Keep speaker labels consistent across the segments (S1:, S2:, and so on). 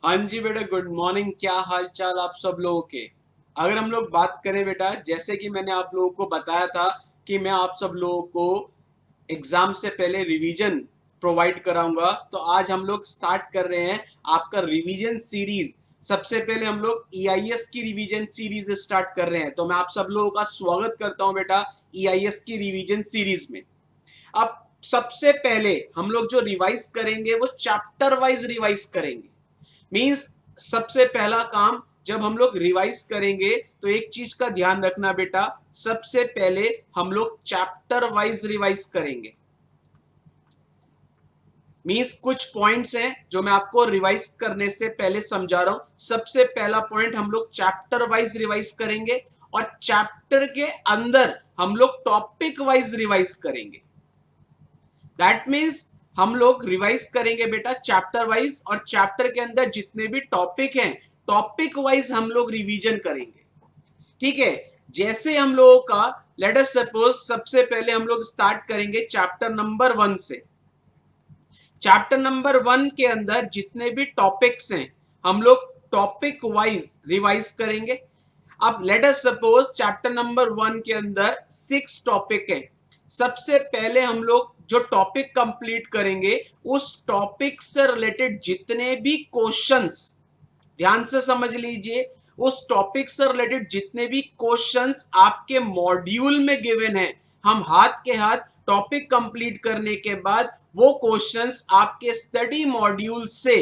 S1: हाँ जी बेटा, good morning. क्या हाल चाल आप सब लोगों के। अगर हम लोग बात करें बेटा, जैसे कि मैंने आप लोगों को बताया था कि मैं आप सब लोगों को एग्जाम से पहले रिवीजन प्रोवाइड कराऊंगा, तो आज हम लोग स्टार्ट कर रहे हैं आपका रिवीजन सीरीज। सबसे पहले हम लोग ईआईएस की रिवीजन सीरीज स्टार्ट कर रहे हैं, तो मैं आप सब लोगों का स्वागत करता हूं बेटा ईआईएस की रिवीजन सीरीज में। अब सबसे पहले हम लोग जो रिवाइज करेंगे वो चैप्टर वाइज रिवाइज करेंगे। मीन्स सबसे पहला काम जब हम लोग रिवाइज करेंगे तो एक चीज का ध्यान रखना बेटा, सबसे पहले हम लोग चैप्टर वाइज रिवाइज करेंगे। मीन्स कुछ पॉइंट्स हैं जो मैं आपको रिवाइज करने से पहले समझा रहा हूं। सबसे पहला पॉइंट हम लोग चैप्टर वाइज रिवाइज करेंगे और चैप्टर के अंदर हम लोग टॉपिक वाइज रिवाइज करेंगे। दैट मीन्स हम लोग रिवाइज करेंगे बेटा चैप्टर वाइज, और चैप्टर के अंदर जितने भी टॉपिक हैं टॉपिक वाइज हम लोग रिवीजन करेंगे। ठीक है। जैसे हम लोगों का लेट अस सपोज सबसे पहले हम लोग स्टार्ट करेंगे चैप्टर नंबर 1 से। चैप्टर नंबर 1 के अंदर जितने भी टॉपिक्स हैं हम लोग टॉपिक वाइज रिवाइज करेंगे। अब let us suppose chapter number 1 के अंदर 6 टॉपिक है। सबसे पहले हम लोग जो टॉपिक कंप्लीट करेंगे उस टॉपिक से रिलेटेड जितने भी क्वेश्चंस, ध्यान से समझ लीजिए, उस टॉपिक से रिलेटेड जितने भी क्वेश्चंस आपके मॉड्यूल में गिवन है, हम हाथ के हाथ टॉपिक कंप्लीट करने के बाद वो क्वेश्चंस आपके स्टडी मॉड्यूल से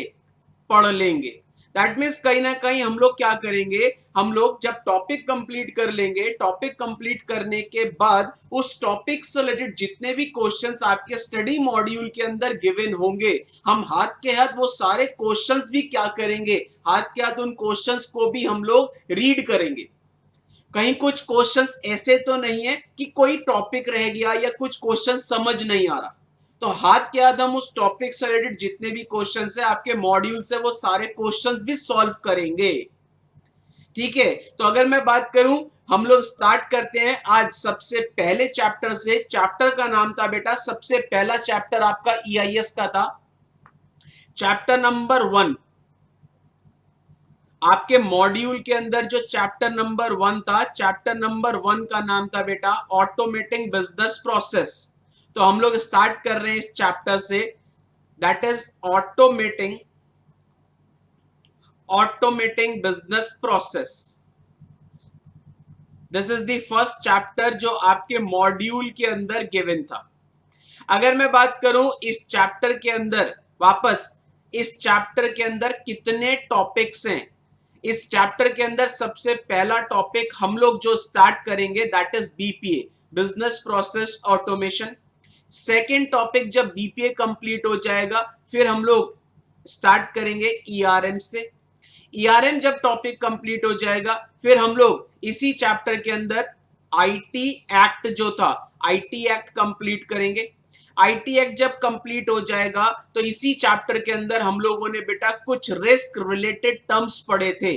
S1: पढ़ लेंगे। दैट मीन्स कहीं ना कहीं हम लोग क्या करेंगे, हम लोग जब टॉपिक कंप्लीट कर लेंगे, टॉपिक कंप्लीट करने के बाद उस टॉपिक से रिलेटेड जितने भी क्वेश्चंस आपके स्टडी मॉड्यूल के अंदर गिवन होंगे, हम हाथ के हाथ वो सारे क्वेश्चंस भी क्या करेंगे, हाथ के हाथ उन क्वेश्चंस को भी हम लोग रीड करेंगे। कहीं कुछ क्वेश्चंस ऐसे तो नहीं है कि कोई टॉपिक रह गया या कुछ क्वेश्चन समझ नहीं आ रहा, तो हाथ के हाथ हम उस टॉपिक से रिलेटेड जितने भी क्वेश्चंस है आपके मॉड्यूल से वो सारे क्वेश्चंस भी सॉल्व करेंगे। ठीक है। तो अगर मैं बात करूं, हम लोग स्टार्ट करते हैं आज सबसे पहले चैप्टर से। चैप्टर का नाम था बेटा, सबसे पहला चैप्टर आपका ईआईएस का था चैप्टर नंबर 1। आपके मॉड्यूल के अंदर जो चैप्टर नंबर 1 था, चैप्टर नंबर 1 का नाम था बेटा ऑटोमेटिंग बिजनेस प्रोसेस। तो हम लोग स्टार्ट कर रहे हैं इस चैप्टर से, that is automating business process. This is the first chapter जो आपके मॉड्यूल के अंदर गिवन था। अगर मैं बात करूं इस चैप्टर के अंदर, वापस इस चैप्टर के अंदर कितने टॉपिक्स हैं, इस चैप्टर के अंदर सबसे पहला टॉपिक हम लोग जो स्टार्ट करेंगे that is BPA, business process automation. Second topic जब बीपीए कंप्लीट हो जाएगा फिर हम लोग स्टार्ट करेंगे ईआरएम से। ईआरएम जब टॉपिक कंप्लीट हो जाएगा फिर हम लोग इसी चैप्टर के अंदर आईटी एक्ट जो था, आईटी एक्ट कंप्लीट करेंगे। आईटी एक्ट जब कंप्लीट हो जाएगा तो इसी चैप्टर के अंदर हम लोगों ने बेटा कुछ रिस्क रिलेटेड टर्म्स पढ़े थे,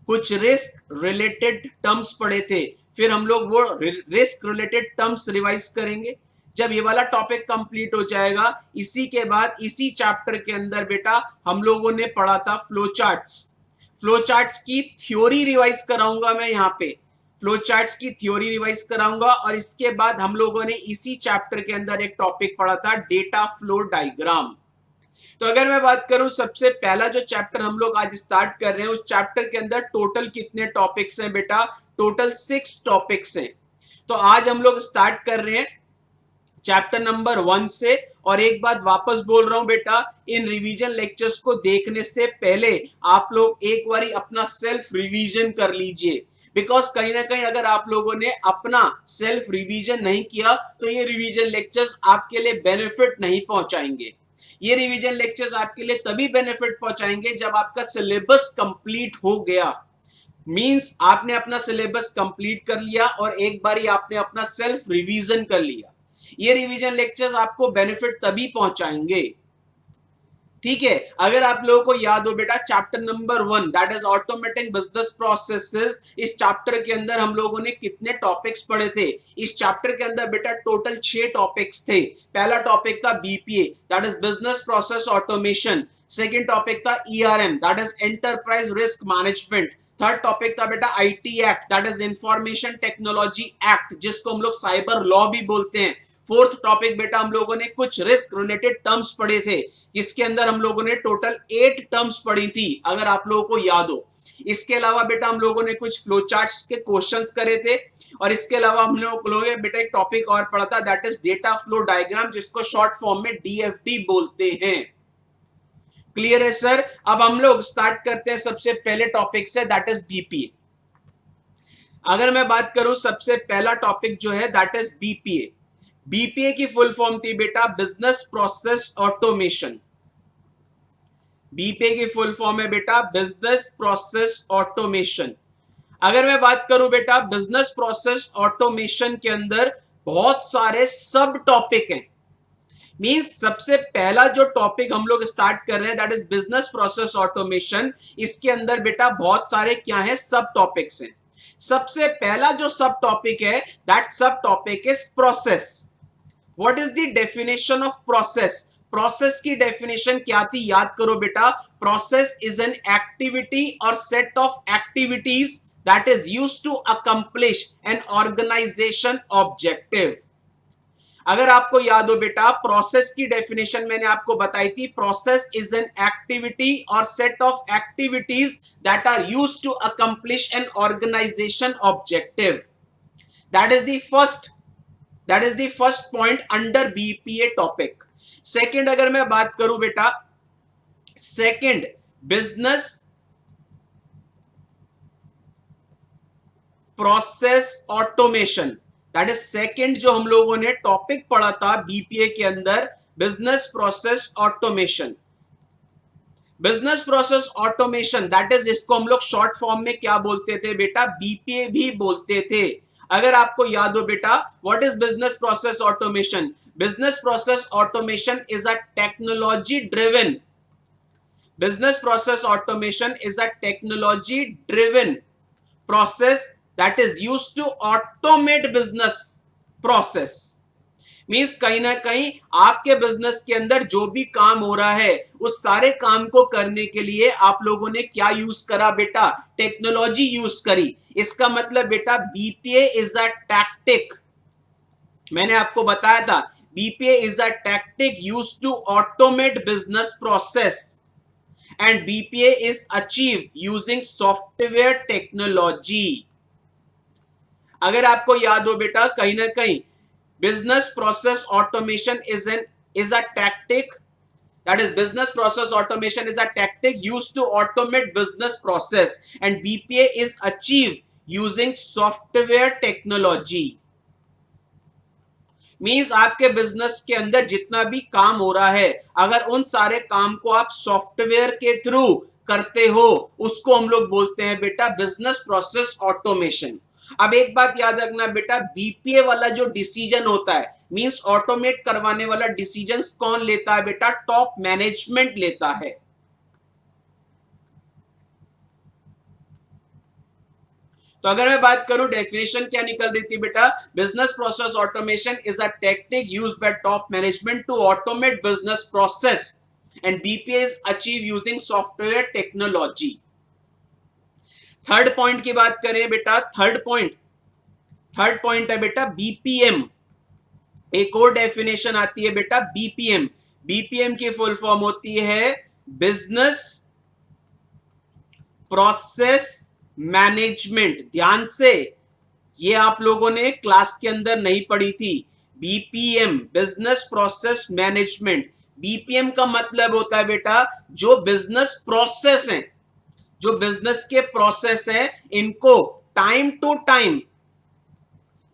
S1: कुछ रिस्क रिलेटेड टर्म्स पढ़े थे। फिर हम लोग वो रिस्क रिलेटेड टर्म्स रिवाइज करेंगे। जब ये वाला टॉपिक कंप्लीट हो जाएगा इसी के बाद इसी चैप्टर के अंदर बेटा हम लोगों ने पढ़ा था फ्लो चार्ट्स। फ्लो चार्ट्स की थ्योरी रिवाइज कराऊंगा मैं यहाँ पे, फ्लो चार्ट्स की थ्योरी रिवाइज कराऊंगा। और इसके बाद हम लोगों ने इसी चैप्टर के अंदर एक टॉपिक पढ़ा था डेटा फ्लो डायग्राम। तो अगर मैं बात करूं सबसे पहला जो चैप्टर हम लोग आज स्टार्ट कर रहे हैं उस चैप्टर के अंदर टोटल कितने टॉपिक्स हैं बेटा, टोटल 6 टॉपिक्स हैं। तो आज हम लोग स्टार्ट कर रहे हैं चैप्टर नंबर 1 से। और एक बात वापस बोल रहा हूं बेटा, इन रिवीजन लेक्चर्स को देखने से पहले आप लोग एक बारी अपना सेल्फ रिवीजन कर लीजिए, बिकॉज कहीं ना कहीं अगर आप लोगों ने अपना सेल्फ रिवीजन नहीं किया तो ये रिवीजन लेक्चर्स आपके लिए बेनिफिट नहीं पहुंचाएंगे। ये रिवीजन लेक्चर्स आपके लिए तभी बेनिफिट पहुंचाएंगे जब आपका सिलेबस कंप्लीट हो गया। मींस आपने अपना सिलेबस कंप्लीट कर लिया और एक बारी आपने अपना सेल्फ रिवीजन कर लिया। ये रिवीजन लेक्चर्स आपको बेनिफिट तभी पहुंचाएंगे। ठीक है। अगर आप लोगों को याद हो बेटा chapter number 1 that is automatic business processes, इस चैप्टर के अंदर हम लोगों ने कितने टॉपिक्स पढ़े थे, इस चैप्टर के अंदर बेटा टोटल 6 टॉपिक्स थे। पहला टॉपिक था BPA that is business process automation. Second topic था ERM, that is enterprise risk management. Third topic था बेटा IT act, that is information technology act, जिसको हम लोग साइबर लॉ भी बोलते हैं। फोर्थ टॉपिक बेटा हम लोगों ने कुछ रिस्क रिलेटेड टर्म्स पढ़े थे, इसके अंदर हम लोगों ने टोटल 8 टर्म्स पढ़ी थी, अगर आप लोगों को याद हो। इसके अलावा बेटा हम लोगों ने कुछ फ्लो चार्ट्स के क्वेश्चंस करे थे, और इसके अलावा हम लोगों ने बेटा एक टॉपिक और पढ़ा था, that is data flow diagram, जिसको शॉर्ट फॉर्म में डीएफडी बोलते हैं। क्लियर है सर? अब हम लोग स्टार्ट करते हैं सबसे पहले टॉपिक से, दैट इज बीपीए। अगर मैं बात करूं सबसे पहला टॉपिक जो है दैट इज बीपीए। बीपीए की फुल फॉर्म थी बेटा बिजनेस प्रोसेस ऑटोमेशन। बीपीए की फुल फॉर्म है बेटा बिजनेस प्रोसेस ऑटोमेशन। अगर मैं बात करूं बेटा बिजनेस प्रोसेस ऑटोमेशन के अंदर बहुत सारे सब टॉपिक हैं। मींस सबसे पहला जो टॉपिक हम लोग स्टार्ट कर रहे हैं that is business process automation, इसके अंदर बेटा बहुत सारे क्या है सब टॉपिक्स हैं। सबसे पहला जो सब टॉपिक है that sub topic is process. What is the definition of process? Process की डेफिनेशन क्या थी याद करो बेटा, प्रोसेस इज एन एक्टिविटी और set of activities that is used to accomplish an organisation objective. अगर आपको याद हो बेटा प्रोसेस की डेफिनेशन मैंने आपको बताई थी, प्रोसेस इज एन एक्टिविटी और set of activities that are used to accomplish an organisation objective. That is the first point under BPA topic. Second अगर मैं बात करूं बेटा, second business process automation, that is second जो हम लोगों ने टॉपिक पढ़ा था बीपीए के अंदर, business process automation. Business process automation that is, इसको हम लोग शॉर्ट फॉर्म में क्या बोलते थे बेटा, बीपीए भी बोलते थे। अगर आपको याद हो बेटा what is business process automation? Business process automation is a technology driven, business process automation is a technology driven process that is used to automate business process। Means कहीं ना कहीं आपके बिजनेस के अंदर जो भी काम हो रहा है उस सारे काम को करने के लिए आप लोगों ने क्या यूज करा बेटा, टेक्नोलॉजी यूज करी। इसका मतलब बेटा बीपीए इज अ टैक्टिक, मैंने आपको बताया था BPA is a tactic used to automate business process and BPA is achieved using software technology। अगर आपको याद हो बेटा कहीं ना कहीं business process automation is a tactic, that is business process automation is a tactic used to automate business process and BPA is achieved using software technology। Means आपके business के अंदर जितना भी काम हो रहा है अगर उन सारे काम को आप सॉफ्टवेयर के थ्रू करते हो उसको हम लोग बोलते हैं बेटा बिजनेस प्रोसेस ऑटोमेशन। अब एक बात याद रखना बेटा, बीपीए वाला जो डिसीजन होता है मींस ऑटोमेट करवाने वाला डिसीजन कौन लेता है बेटा, टॉप मैनेजमेंट लेता है। तो अगर मैं बात करूं डेफिनेशन क्या निकल रही थी बेटा, business process automation is a technique used by top management to automate business process and BPA is achieve using software technology. Third point की बात करें बेटा, थर्ड पॉइंट है बेटा बीपीएम। एक और डेफिनेशन आती है बेटा बीपीएम। बीपीएम की फुल फॉर्म होती है बिजनेस प्रोसेस मैनेजमेंट। ध्यान से, ये आप लोगों ने क्लास के अंदर नहीं पढ़ी थी। BPM business process management. BPM का मतलब होता है बेटा जो बिजनेस प्रोसेस है, जो बिजनेस के प्रोसेस है इनको टाइम टू टाइम,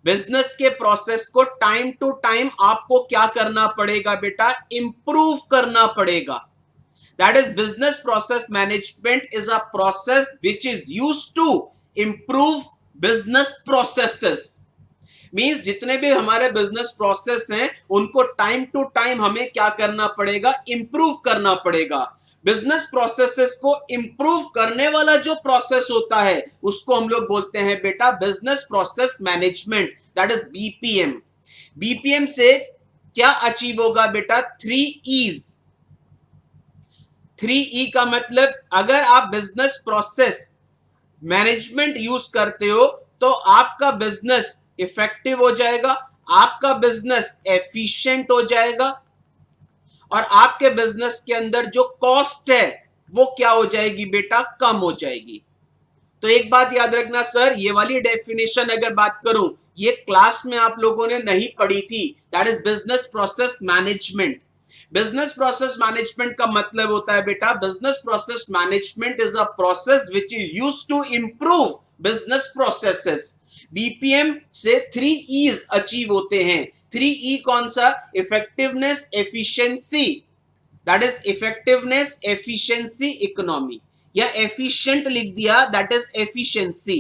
S1: बिजनेस के प्रोसेस को टाइम टू टाइम आपको क्या करना पड़ेगा बेटा, इंप्रूव करना पड़ेगा। That is business process management is a process which is used to improve business processes। Means जितने भी हमारे बिजनेस प्रोसेस हैं उनको टाइम टू टाइम हमें क्या करना पड़ेगा, इंप्रूव करना पड़ेगा। बिजनेस प्रोसेसेस को इंप्रूव करने वाला जो प्रोसेस होता है उसको हम लोग बोलते हैं बेटा business process management, that is BPM. BPM से क्या अचीव होगा बेटा, 3 E's। 3E का मतलब अगर आप बिजनेस प्रोसेस मैनेजमेंट यूज करते हो तो आपका बिजनेस इफेक्टिव हो जाएगा, आपका बिजनेस एफिशिएंट हो जाएगा और आपके बिजनेस के अंदर जो कॉस्ट है वो क्या हो जाएगी बेटा, कम हो जाएगी। तो एक बात याद रखना सर, ये वाली डेफिनेशन अगर बात करूं, ये क्लास में आप लोगों ने नहीं पढ़ी थी, that is business process management. Business process management का मतलब होता है बेटा, business process management is a process which is used to improve business processes. BPM से 3 E's अचीव होते हैं। 3E कौन सा? Effectiveness, efficiency, that is effectiveness, efficiency, economy, या एफिशिएंट लिख दिया, दैट इज एफिशिएंसी।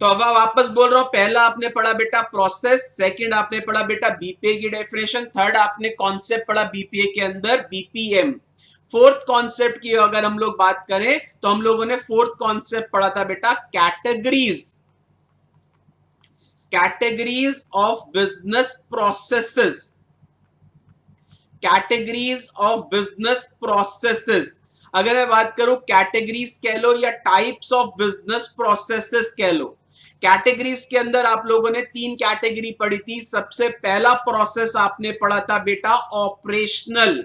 S1: तो अब वापस बोल रहा हूं, पहला आपने पढ़ा बेटा प्रोसेस, सेकंड आपने पढ़ा बेटा बीपीए की डेफिनेशन, थर्ड आपने कॉन्सेप्ट पढ़ा बीपीए के अंदर बीपीएम। फोर्थ कॉन्सेप्ट की अगर हम लोग बात करें तो हम लोगों ने फोर्थ कॉन्सेप्ट पढ़ा था बेटा categories, categories of business processes, categories of business processes. अगर मैं बात करूं कैटेगरीज कह लो या टाइप्स ऑफ बिजनेस प्रोसेसेस कह लो, कैटेगरीज के अंदर आप लोगों ने 3 कैटेगरी पढ़ी थी। सबसे पहला प्रोसेस आपने पढ़ा था बेटा ऑपरेशनल।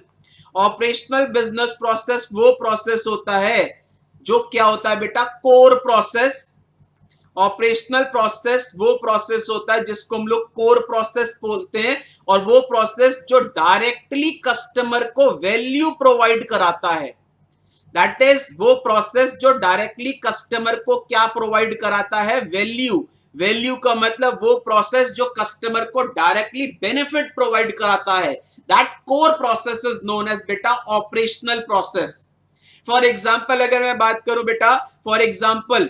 S1: ऑपरेशनल बिजनेस प्रोसेस वो प्रोसेस होता है जो क्या होता है बेटा, कोर प्रोसेस। ऑपरेशनल प्रोसेस वो प्रोसेस होता है जिसको हम लोग कोर प्रोसेस बोलते हैं, और वो प्रोसेस जो डायरेक्टली कस्टमर को वैल्यू प्रोवाइड कराता है। दैट इज वो प्रोसेस जो डायरेक्टली कस्टमर को क्या प्रोवाइड कराता है, वैल्यू। वैल्यू का मतलब वो प्रोसेस जो कस्टमर को डायरेक्टली बेनिफिट प्रोवाइड कराता है। That core process is known as बेटा ऑपरेशनल प्रोसेस। फॉर एग्जाम्पल अगर मैं बात करूं बेटा, फॉर एग्जाम्पल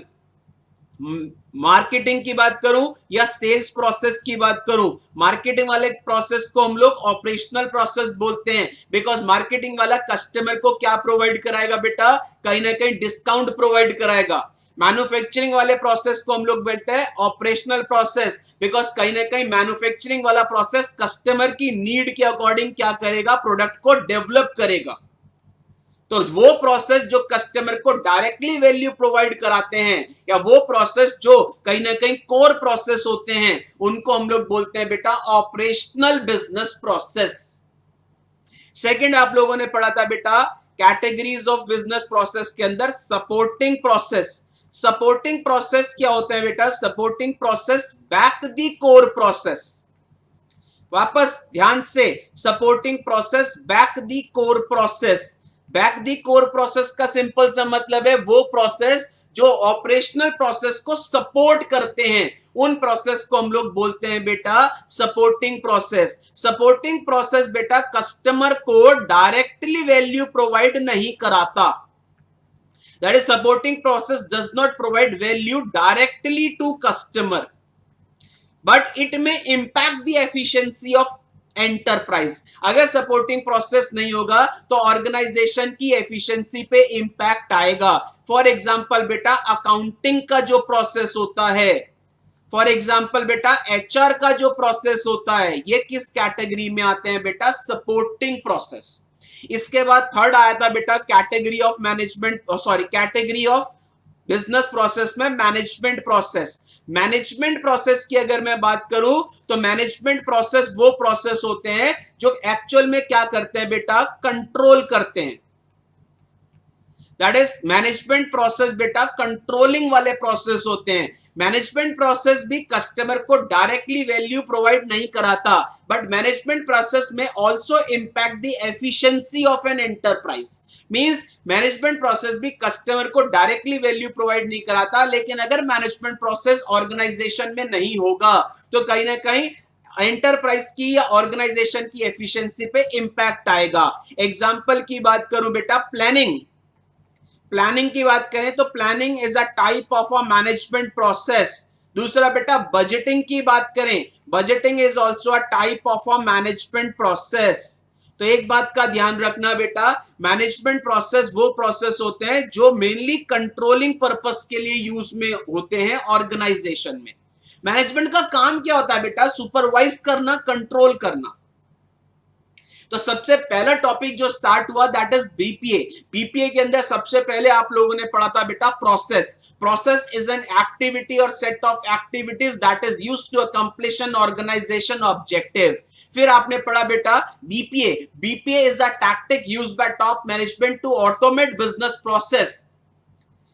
S1: मार्केटिंग की बात करूं या सेल्स प्रोसेस की बात करूं, मार्केटिंग वाले प्रोसेस को हम लोग ऑपरेशनल प्रोसेस बोलते हैं, बिकॉज मार्केटिंग वाला कस्टमर को क्या प्रोवाइड कराएगा बेटा, कहीं ना कहीं डिस्काउंट प्रोवाइड कराएगा। मैन्युफैक्चरिंग वाले प्रोसेस को हम लोग बोलते हैं ऑपरेशनल प्रोसेस, बिकॉज कहीं ना कहीं मैन्युफैक्चरिंग वाला प्रोसेस कस्टमर की नीड के अकॉर्डिंग क्या करेगा, प्रोडक्ट को डेवलप करेगा। तो वो प्रोसेस जो कस्टमर को डायरेक्टली वैल्यू प्रोवाइड कराते हैं या वो प्रोसेस जो कहीं ना कहीं कोर प्रोसेस होते हैं, उनको हम लोग बोलते हैं बेटा ऑपरेशनल बिजनेस प्रोसेस। सेकंड आप लोगों ने पढ़ा था बेटा कैटेगरीज ऑफ बिजनेस प्रोसेस के अंदर सपोर्टिंग प्रोसेस। सपोर्टिंग प्रोसेस क्या होता है बेटा, supporting process back the core process. वापस ध्यान से, supporting process back the core process. Back the core process का सिंपल सा मतलब है वो प्रोसेस जो ऑपरेशनल प्रोसेस को सपोर्ट करते हैं, उन प्रोसेस को हम लोग बोलते हैं बेटा सपोर्टिंग प्रोसेस। सपोर्टिंग प्रोसेस बेटा कस्टमर को डायरेक्टली वैल्यू प्रोवाइड नहीं कराता। That is supporting process does not provide value directly to customer, but it may impact the efficiency of enterprise. अगर सपोर्टिंग प्रोसेस नहीं होगा तो ऑर्गेनाइजेशन की एफिशिएंसी पे इंपैक्ट आएगा। फॉर एग्जांपल बेटा अकाउंटिंग का जो प्रोसेस होता है, फॉर एग्जांपल बेटा एचआर का जो प्रोसेस होता है, ये किस कैटेगरी में आते हैं बेटा, सपोर्टिंग प्रोसेस। इसके बाद थर्ड आया था बेटा category of management, sorry category of business process में मैनेजमेंट प्रोसेस। मैनेजमेंट प्रोसेस की अगर मैं बात करूं तो मैनेजमेंट प्रोसेस वो प्रोसेस होते हैं जो एक्चुअल में क्या करते हैं बेटा, कंट्रोल करते हैं। दैट इज मैनेजमेंट प्रोसेस बेटा कंट्रोलिंग वाले प्रोसेस होते हैं। मैनेजमेंट प्रोसेस भी कस्टमर को डायरेक्टली वैल्यू प्रोवाइड नहीं कराता, बट मैनेजमेंट प्रोसेस में also impact the efficiency of an enterprise. Means management process भी कस्टमर को डायरेक्टली वैल्यू प्रोवाइड नहीं कराता, लेकिन अगर मैनेजमेंट प्रोसेस ऑर्गेनाइजेशन में नहीं होगा तो कहीं ना कहीं एंटरप्राइज की या ऑर्गेनाइजेशन की एफिशिएंसी पे इंपैक्ट आएगा। एग्जांपल की बात करूं बेटा प्लानिंग, प्लानिंग की बात करें तो planning is a type of a management process. दूसरा बेटा बजटिंग की बात करें, budgeting is also a type of a management process. तो एक बात का ध्यान रखना बेटा, मैनेजमेंट प्रोसेस वो प्रोसेस होते हैं जो मेनली कंट्रोलिंग पर्पस के लिए यूज में होते हैं ऑर्गेनाइजेशन में। मैनेजमेंट का काम क्या होता है बेटा, सुपरवाइज करना, कंट्रोल करना। तो सबसे पहला टॉपिक जो स्टार्ट हुआ दैट इज बीपीए। बीपीए के अंदर सबसे पहले आप लोगों ने पढ़ा था बेटा process. Process is an activity और set of activities that is used to accomplish an organisation objective. फिर आपने पढ़ा बेटा BPA. BPA is the tactic used by top management to automate business process,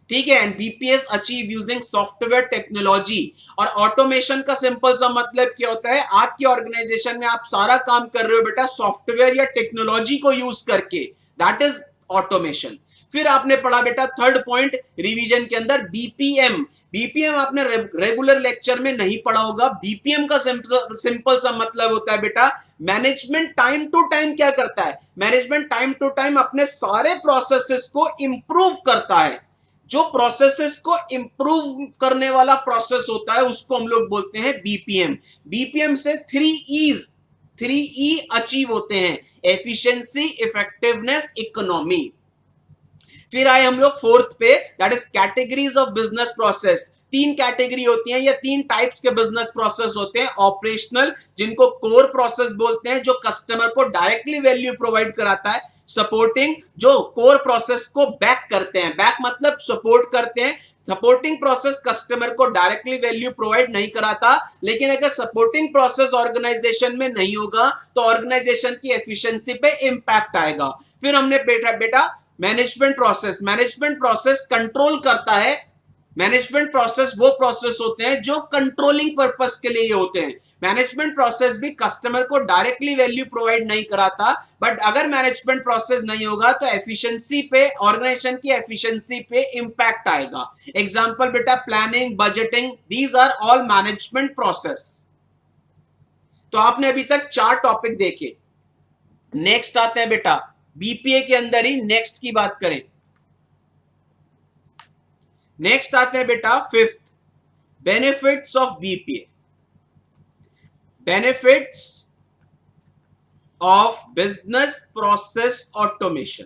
S1: ठीक है, and BPS achieve using software technology. और automation का simple सा मतलब क्या होता है, आपकी ऑर्गेनाइजेशन में आप सारा काम कर रहे हो बेटा सॉफ्टवेयर या टेक्नोलॉजी को यूज करके, दैट इज ऑटोमेशन। फिर आपने पढ़ा बेटा थर्ड पॉइंट रिवीजन के अंदर बीपीएम। बीपीएम आपने रेगुलर लेक्चर में नहीं पढ़ा होगा। बीपीएम का सिंपल सा मतलब होता है बेटा मैनेजमेंट टाइम टू टाइम क्या करता है, मैनेजमेंट टाइम टू टाइम अपने सारे प्रोसेसेस को इंप्रूव करता है। जो प्रोसेसेस को इंप्रूव करने वाला प्रोसेस होता है उसको हम लोग बोलते हैं बीपीएम। बीपीएम से 3 ई अचीव होते हैं, एफिशिएंसी, इफेक्टिवनेस, इकोनॉमी। फिर आए हम लोग फोर्थ पे, that is categories of business process. 3 category होती हैं या 3 टाइप्स के बिजनेस प्रोसेस होते हैं। ऑपरेशनल, जिनको कोर प्रोसेस बोलते हैं, जो कस्टमर को डायरेक्टली वैल्यू प्रोवाइड कराता है। सपोर्टिंग, जो कोर प्रोसेस को बैक करते हैं, बैक मतलब सपोर्ट करते हैं। सपोर्टिंग प्रोसेस कस्टमर को डायरेक्टली वैल्यू प्रोवाइड नहीं कराता, लेकिन अगर सपोर्टिंग प्रोसेस ऑर्गेनाइजेशन में नहीं होगा तो ऑर्गेनाइजेशन की एफिशिएंसी पे इंपैक्ट आएगा। फिर हमने बेटा management process. Management process control करता है। मैनेजमेंट प्रोसेस वो प्रोसेस होते हैं जो कंट्रोलिंग पर्पस के लिए होते हैं। मैनेजमेंट प्रोसेस भी कस्टमर को डायरेक्टली वैल्यू प्रोवाइड नहीं कराता, बट अगर मैनेजमेंट प्रोसेस नहीं होगा तो एफिशिएंसी पे, ऑर्गेनाइजेशन की एफिशिएंसी पे इंपैक्ट आएगा। एग्जांपल बेटा planning, budgeting, these are all management process. तो आपने अभी तक 4 टॉपिक देखे। नेक्स्ट आते हैं बेटा बीपीए के अंदर ही नेक्स्ट की बात करें। नेक्स्ट आते हैं बेटा fifth, benefits of BPA. Benefits of business process automation.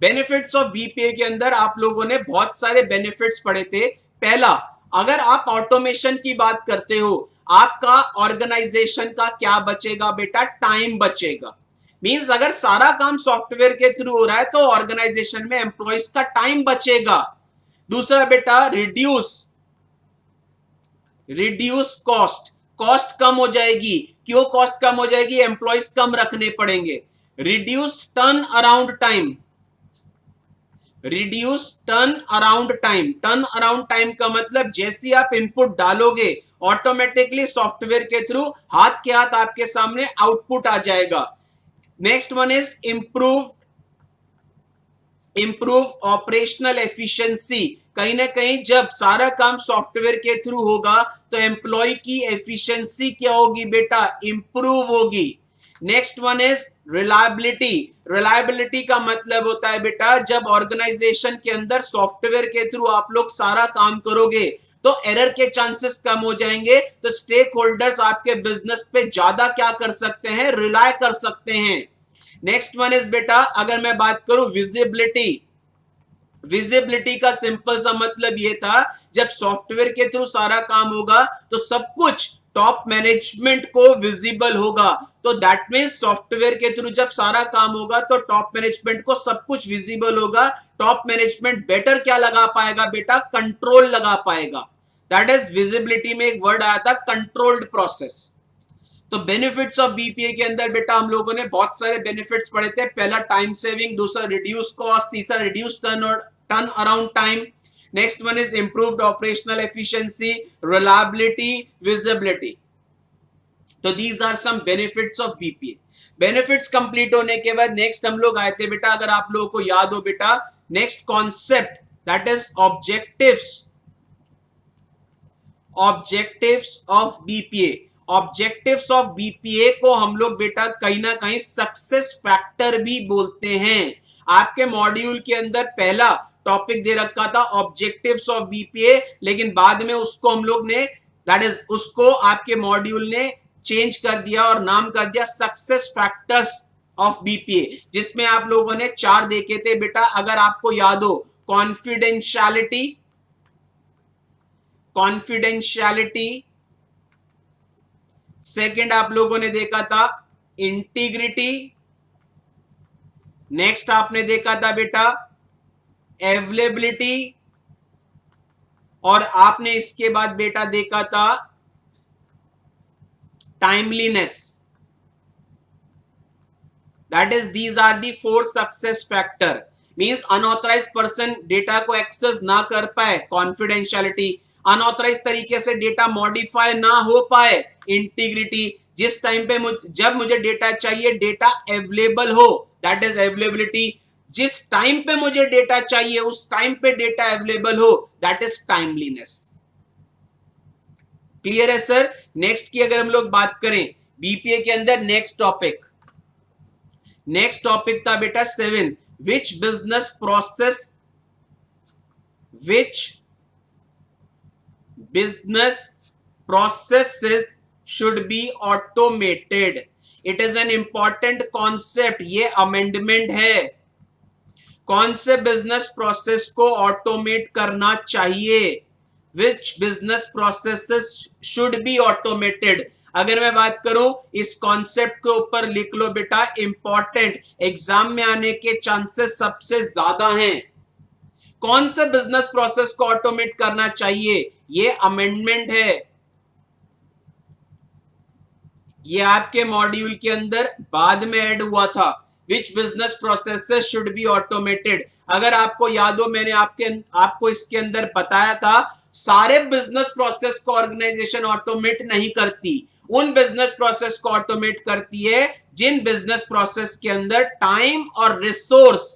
S1: Benefits of BPA के अंदर आप लोगों ने बहुत सारे बेनिफिट्स पढ़े थे। पहला, अगर आप ऑटोमेशन की बात करते हो, आपका ऑर्गेनाइजेशन का क्या बचेगा बेटा, टाइम बचेगा। मींस अगर सारा काम सॉफ्टवेयर के थ्रू हो रहा है तो ऑर्गेनाइजेशन में एम्प्लॉइज का टाइम बचेगा। दूसरा बेटा रिड्यूस कॉस्ट। कॉस्ट कम हो जाएगी। क्यों कॉस्ट कम हो जाएगी, एम्प्लॉइज कम रखने पड़ेंगे। Reduce turn around time. Reduce turn around time. Turn around time का मतलब जैसे आप इनपुट डालोगे ऑटोमेटिकली सॉफ्टवेयर के थ्रू हाथ के हाथ आपके सामने आउटपुट आ जाएगा। Next one is improve operational efficiency. कहीं ना कहीं जब सारा काम सॉफ्टवेयर के थ्रू होगा तो एम्प्लॉय की एफिशिएंसी क्या होगी बेटा, इंप्रूव होगी। Next one is reliability. Reliability का मतलब होता है बेटा जब ऑर्गेनाइजेशन के अंदर सॉफ्टवेयर के थ्रू आप लोग सारा काम करोगे तो एरर के चांसेस कम हो जाएंगे, तो स्टेक होल्डर्स आपके बिजनेस पे ज्यादा क्या कर सकते हैं, रिलाय कर सकते हैं। नेक्स्ट वन इज बेटा अगर मैं बात करूं विजिबिलिटी। विजिबिलिटी का सिंपल सा मतलब ये था जब सॉफ्टवेयर के थ्रू सारा काम होगा तो सब कुछ टॉप मैनेजमेंट को विजिबल होगा। तो दैट मींस सॉफ्टवेयर के थ्रू जब सारा काम होगा तो टॉप मैनेजमेंट को सब कुछ विजिबल होगा। टॉप मैनेजमेंट बेटर क्या लगा पाएगा बेटा, कंट्रोल लगा पाएगा। दैट इज विजिबिलिटी में एक वर्ड आया था कंट्रोल्ड प्रोसेस। तो बेनिफिट्स ऑफ बीपीए के अंदर बेटा हम लोगों ने बहुत सारे बेनिफिट्स पढ़े थे। पहला टाइम सेविंग, दूसरा रिड्यूस कॉस्ट, तीसरा reduce turn around time. Next one is improved operational efficiency, reliability, visibility. तो these are some benefits of BPA. Benefits complete होने के बाद नेक्स्ट हम लोग आए थे बेटा, अगर आप लोगों को याद हो बेटा, next concept that is objectives. Objectives of BPA. Objectives of BPA को हम लोग बेटा कहीं ना कहीं सक्सेस फैक्टर भी बोलते हैं। आपके मॉड्यूल के अंदर पहला टॉपिक दे रखा था ऑब्जेक्टिव्स ऑफ बीपीए, लेकिन बाद में उसको हम लोग ने दैट इज उसको आपके मॉड्यूल ने चेंज कर दिया और नाम कर दिया सक्सेस फैक्टर्स ऑफ बीपीए, जिसमें आप लोगों ने 4 देखे थे बेटा। अगर आपको याद हो, कॉन्फिडेंशियलिटी, सेकंड आप लोगों ने देखा था इंटीग्रिटी, नेक्स्ट आपने देखा था बेटा अवेलेबिलिटी, और आपने इसके बाद बेटा देखा था timeliness. That is these are the 4 success factor. Means unauthorise person data को एक्सेस ना कर पाए, कॉन्फिडेंशियलिटी, अनऑथराइज तरीके से डेटा मॉडिफाई ना हो पाए, इंटीग्रिटी, जिस टाइम पे जब मुझे डेटा चाहिए डेटा अवेलेबल हो, दैट इज अवेलेबिलिटी, जिस टाइम पे मुझे डेटा चाहिए उस टाइम पे डेटा अवेलेबल हो, दैट इज टाइमलीनेस। क्लियर है सर? नेक्स्ट की अगर हम लोग बात करें बीपीए के अंदर, नेक्स्ट टॉपिक था बेटा 7, which business processes should be automated. It is an important concept, ये अमेंडमेंट है। कौन से बिजनेस प्रोसेस को ऑटोमेट करना चाहिए? Which business processes should be automated. अगर मैं बात करूं इस कॉन्सेप्ट के ऊपर लिख लो बेटा, इंपॉर्टेंट, एग्जाम में आने के चांसेस सबसे ज्यादा हैं। कौन से बिजनेस प्रोसेस को ऑटोमेट करना चाहिए? ये अमेंडमेंट है, ये आपके मॉड्यूल के अंदर बाद में ऐड हुआ था। Which business processes should be automated. अगर आपको याद हो, मैंने आपको इसके अंदर बताया था, सारे बिजनेस प्रोसेस को ऑर्गेनाइजेशन ऑटोमेट नहीं करती, उन बिजनेस प्रोसेस को ऑटोमेट करती है जिन बिजनेस प्रोसेस के अंदर टाइम और रिसोर्स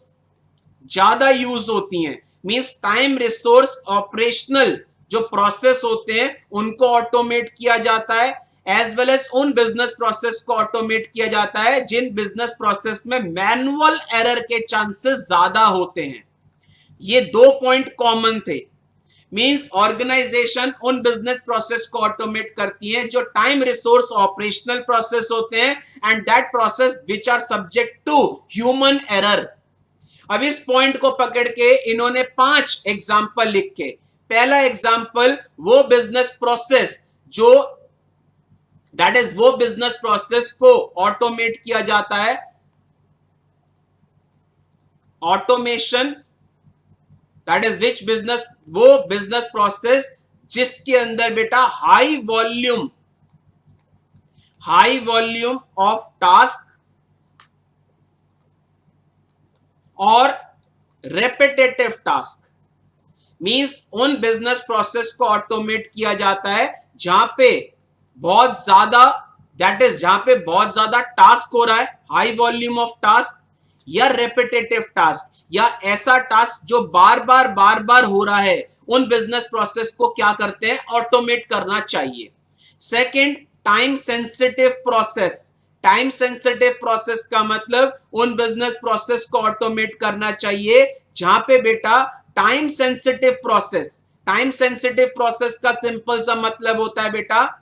S1: ज्यादा यूज होती हैं। मींस टाइम रिसोर्स ऑपरेशनल जो प्रोसेस होते हैं उनको ऑटोमेट किया जाता है, एज वेल एज उन बिजनेस प्रोसेस को ऑटोमेट किया जाता है जिन बिजनेस प्रोसेस में मैनुअल एरर के चांसेस ज्यादा होते हैं। ये 2 पॉइंट कॉमन थे। मींस ऑर्गेनाइजेशन उन बिजनेस प्रोसेस को ऑटोमेट करती है जो टाइम रिसोर्स ऑपरेशनल प्रोसेस होते हैं, and that process which are subject to human error. अब इस पॉइंट को पकड़ के इन्होंने 5 एग्जाम्पल लिख के, पहला एग्जाम्पल वो बिजनेस प्रोसेस जो दैट इज वो बिजनेस प्रोसेस को ऑटोमेट किया जाता है, automation, that is which business, वो बिजनेस प्रोसेस जिसके अंदर बेटा हाई वॉल्यूम ऑफ टास्क और रेपिटेटिव टास्क। मींस उन बिजनेस प्रोसेस को ऑटोमेट किया जाता है जहां पे बहुत ज्यादा, दैट इज जहां पे बहुत ज्यादा टास्क हो रहा है, हाई वॉल्यूम ऑफ टास्क, या रेपिटेटिव टास्क, या ऐसा टास्क जो बार बार हो रहा है, उन बिजनेस प्रोसेस को क्या करते हैं? ऑटोमेट करना चाहिए। Second, time sensitive process. Time sensitive process का मतलब उन बिजनेस प्रोसेस को ऑटोमेट करना चाहिए जहां पे बेटा टाइम सेंसिटिव प्रोसेस का सिंपल सा मतलब होता है बेटा,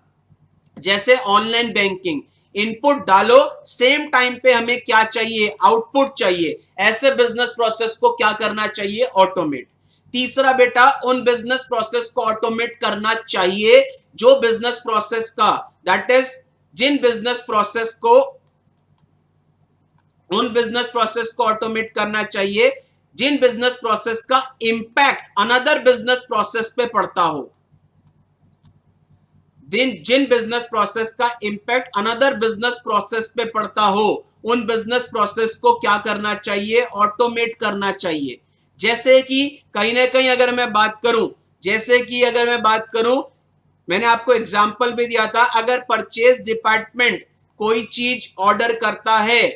S1: जैसे ऑनलाइन बैंकिंग, इनपुट डालो, सेम टाइम पे हमें क्या चाहिए? आउटपुट चाहिए। ऐसे बिजनेस प्रोसेस को क्या करना चाहिए? ऑटोमेट। तीसरा बेटा, उन बिजनेस प्रोसेस को ऑटोमेट करना चाहिए जो बिजनेस प्रोसेस का, दैट इज जिन बिजनेस प्रोसेस को, उन बिजनेस प्रोसेस को ऑटोमेट करना चाहिए जिन बिजनेस प्रोसेस का इंपैक्ट अनदर बिजनेस प्रोसेस पे पड़ता हो, जिन बिजनेस प्रोसेस का इंपैक्ट अनदर बिजनेस प्रोसेस पे पड़ता हो, उन बिजनेस प्रोसेस को क्या करना चाहिए? ऑटोमेट करना चाहिए। जैसे कि कहीं ना कहीं अगर मैं बात करूं, मैंने आपको एग्जांपल भी दिया था, अगर परचेज डिपार्टमेंट कोई चीज ऑर्डर करता है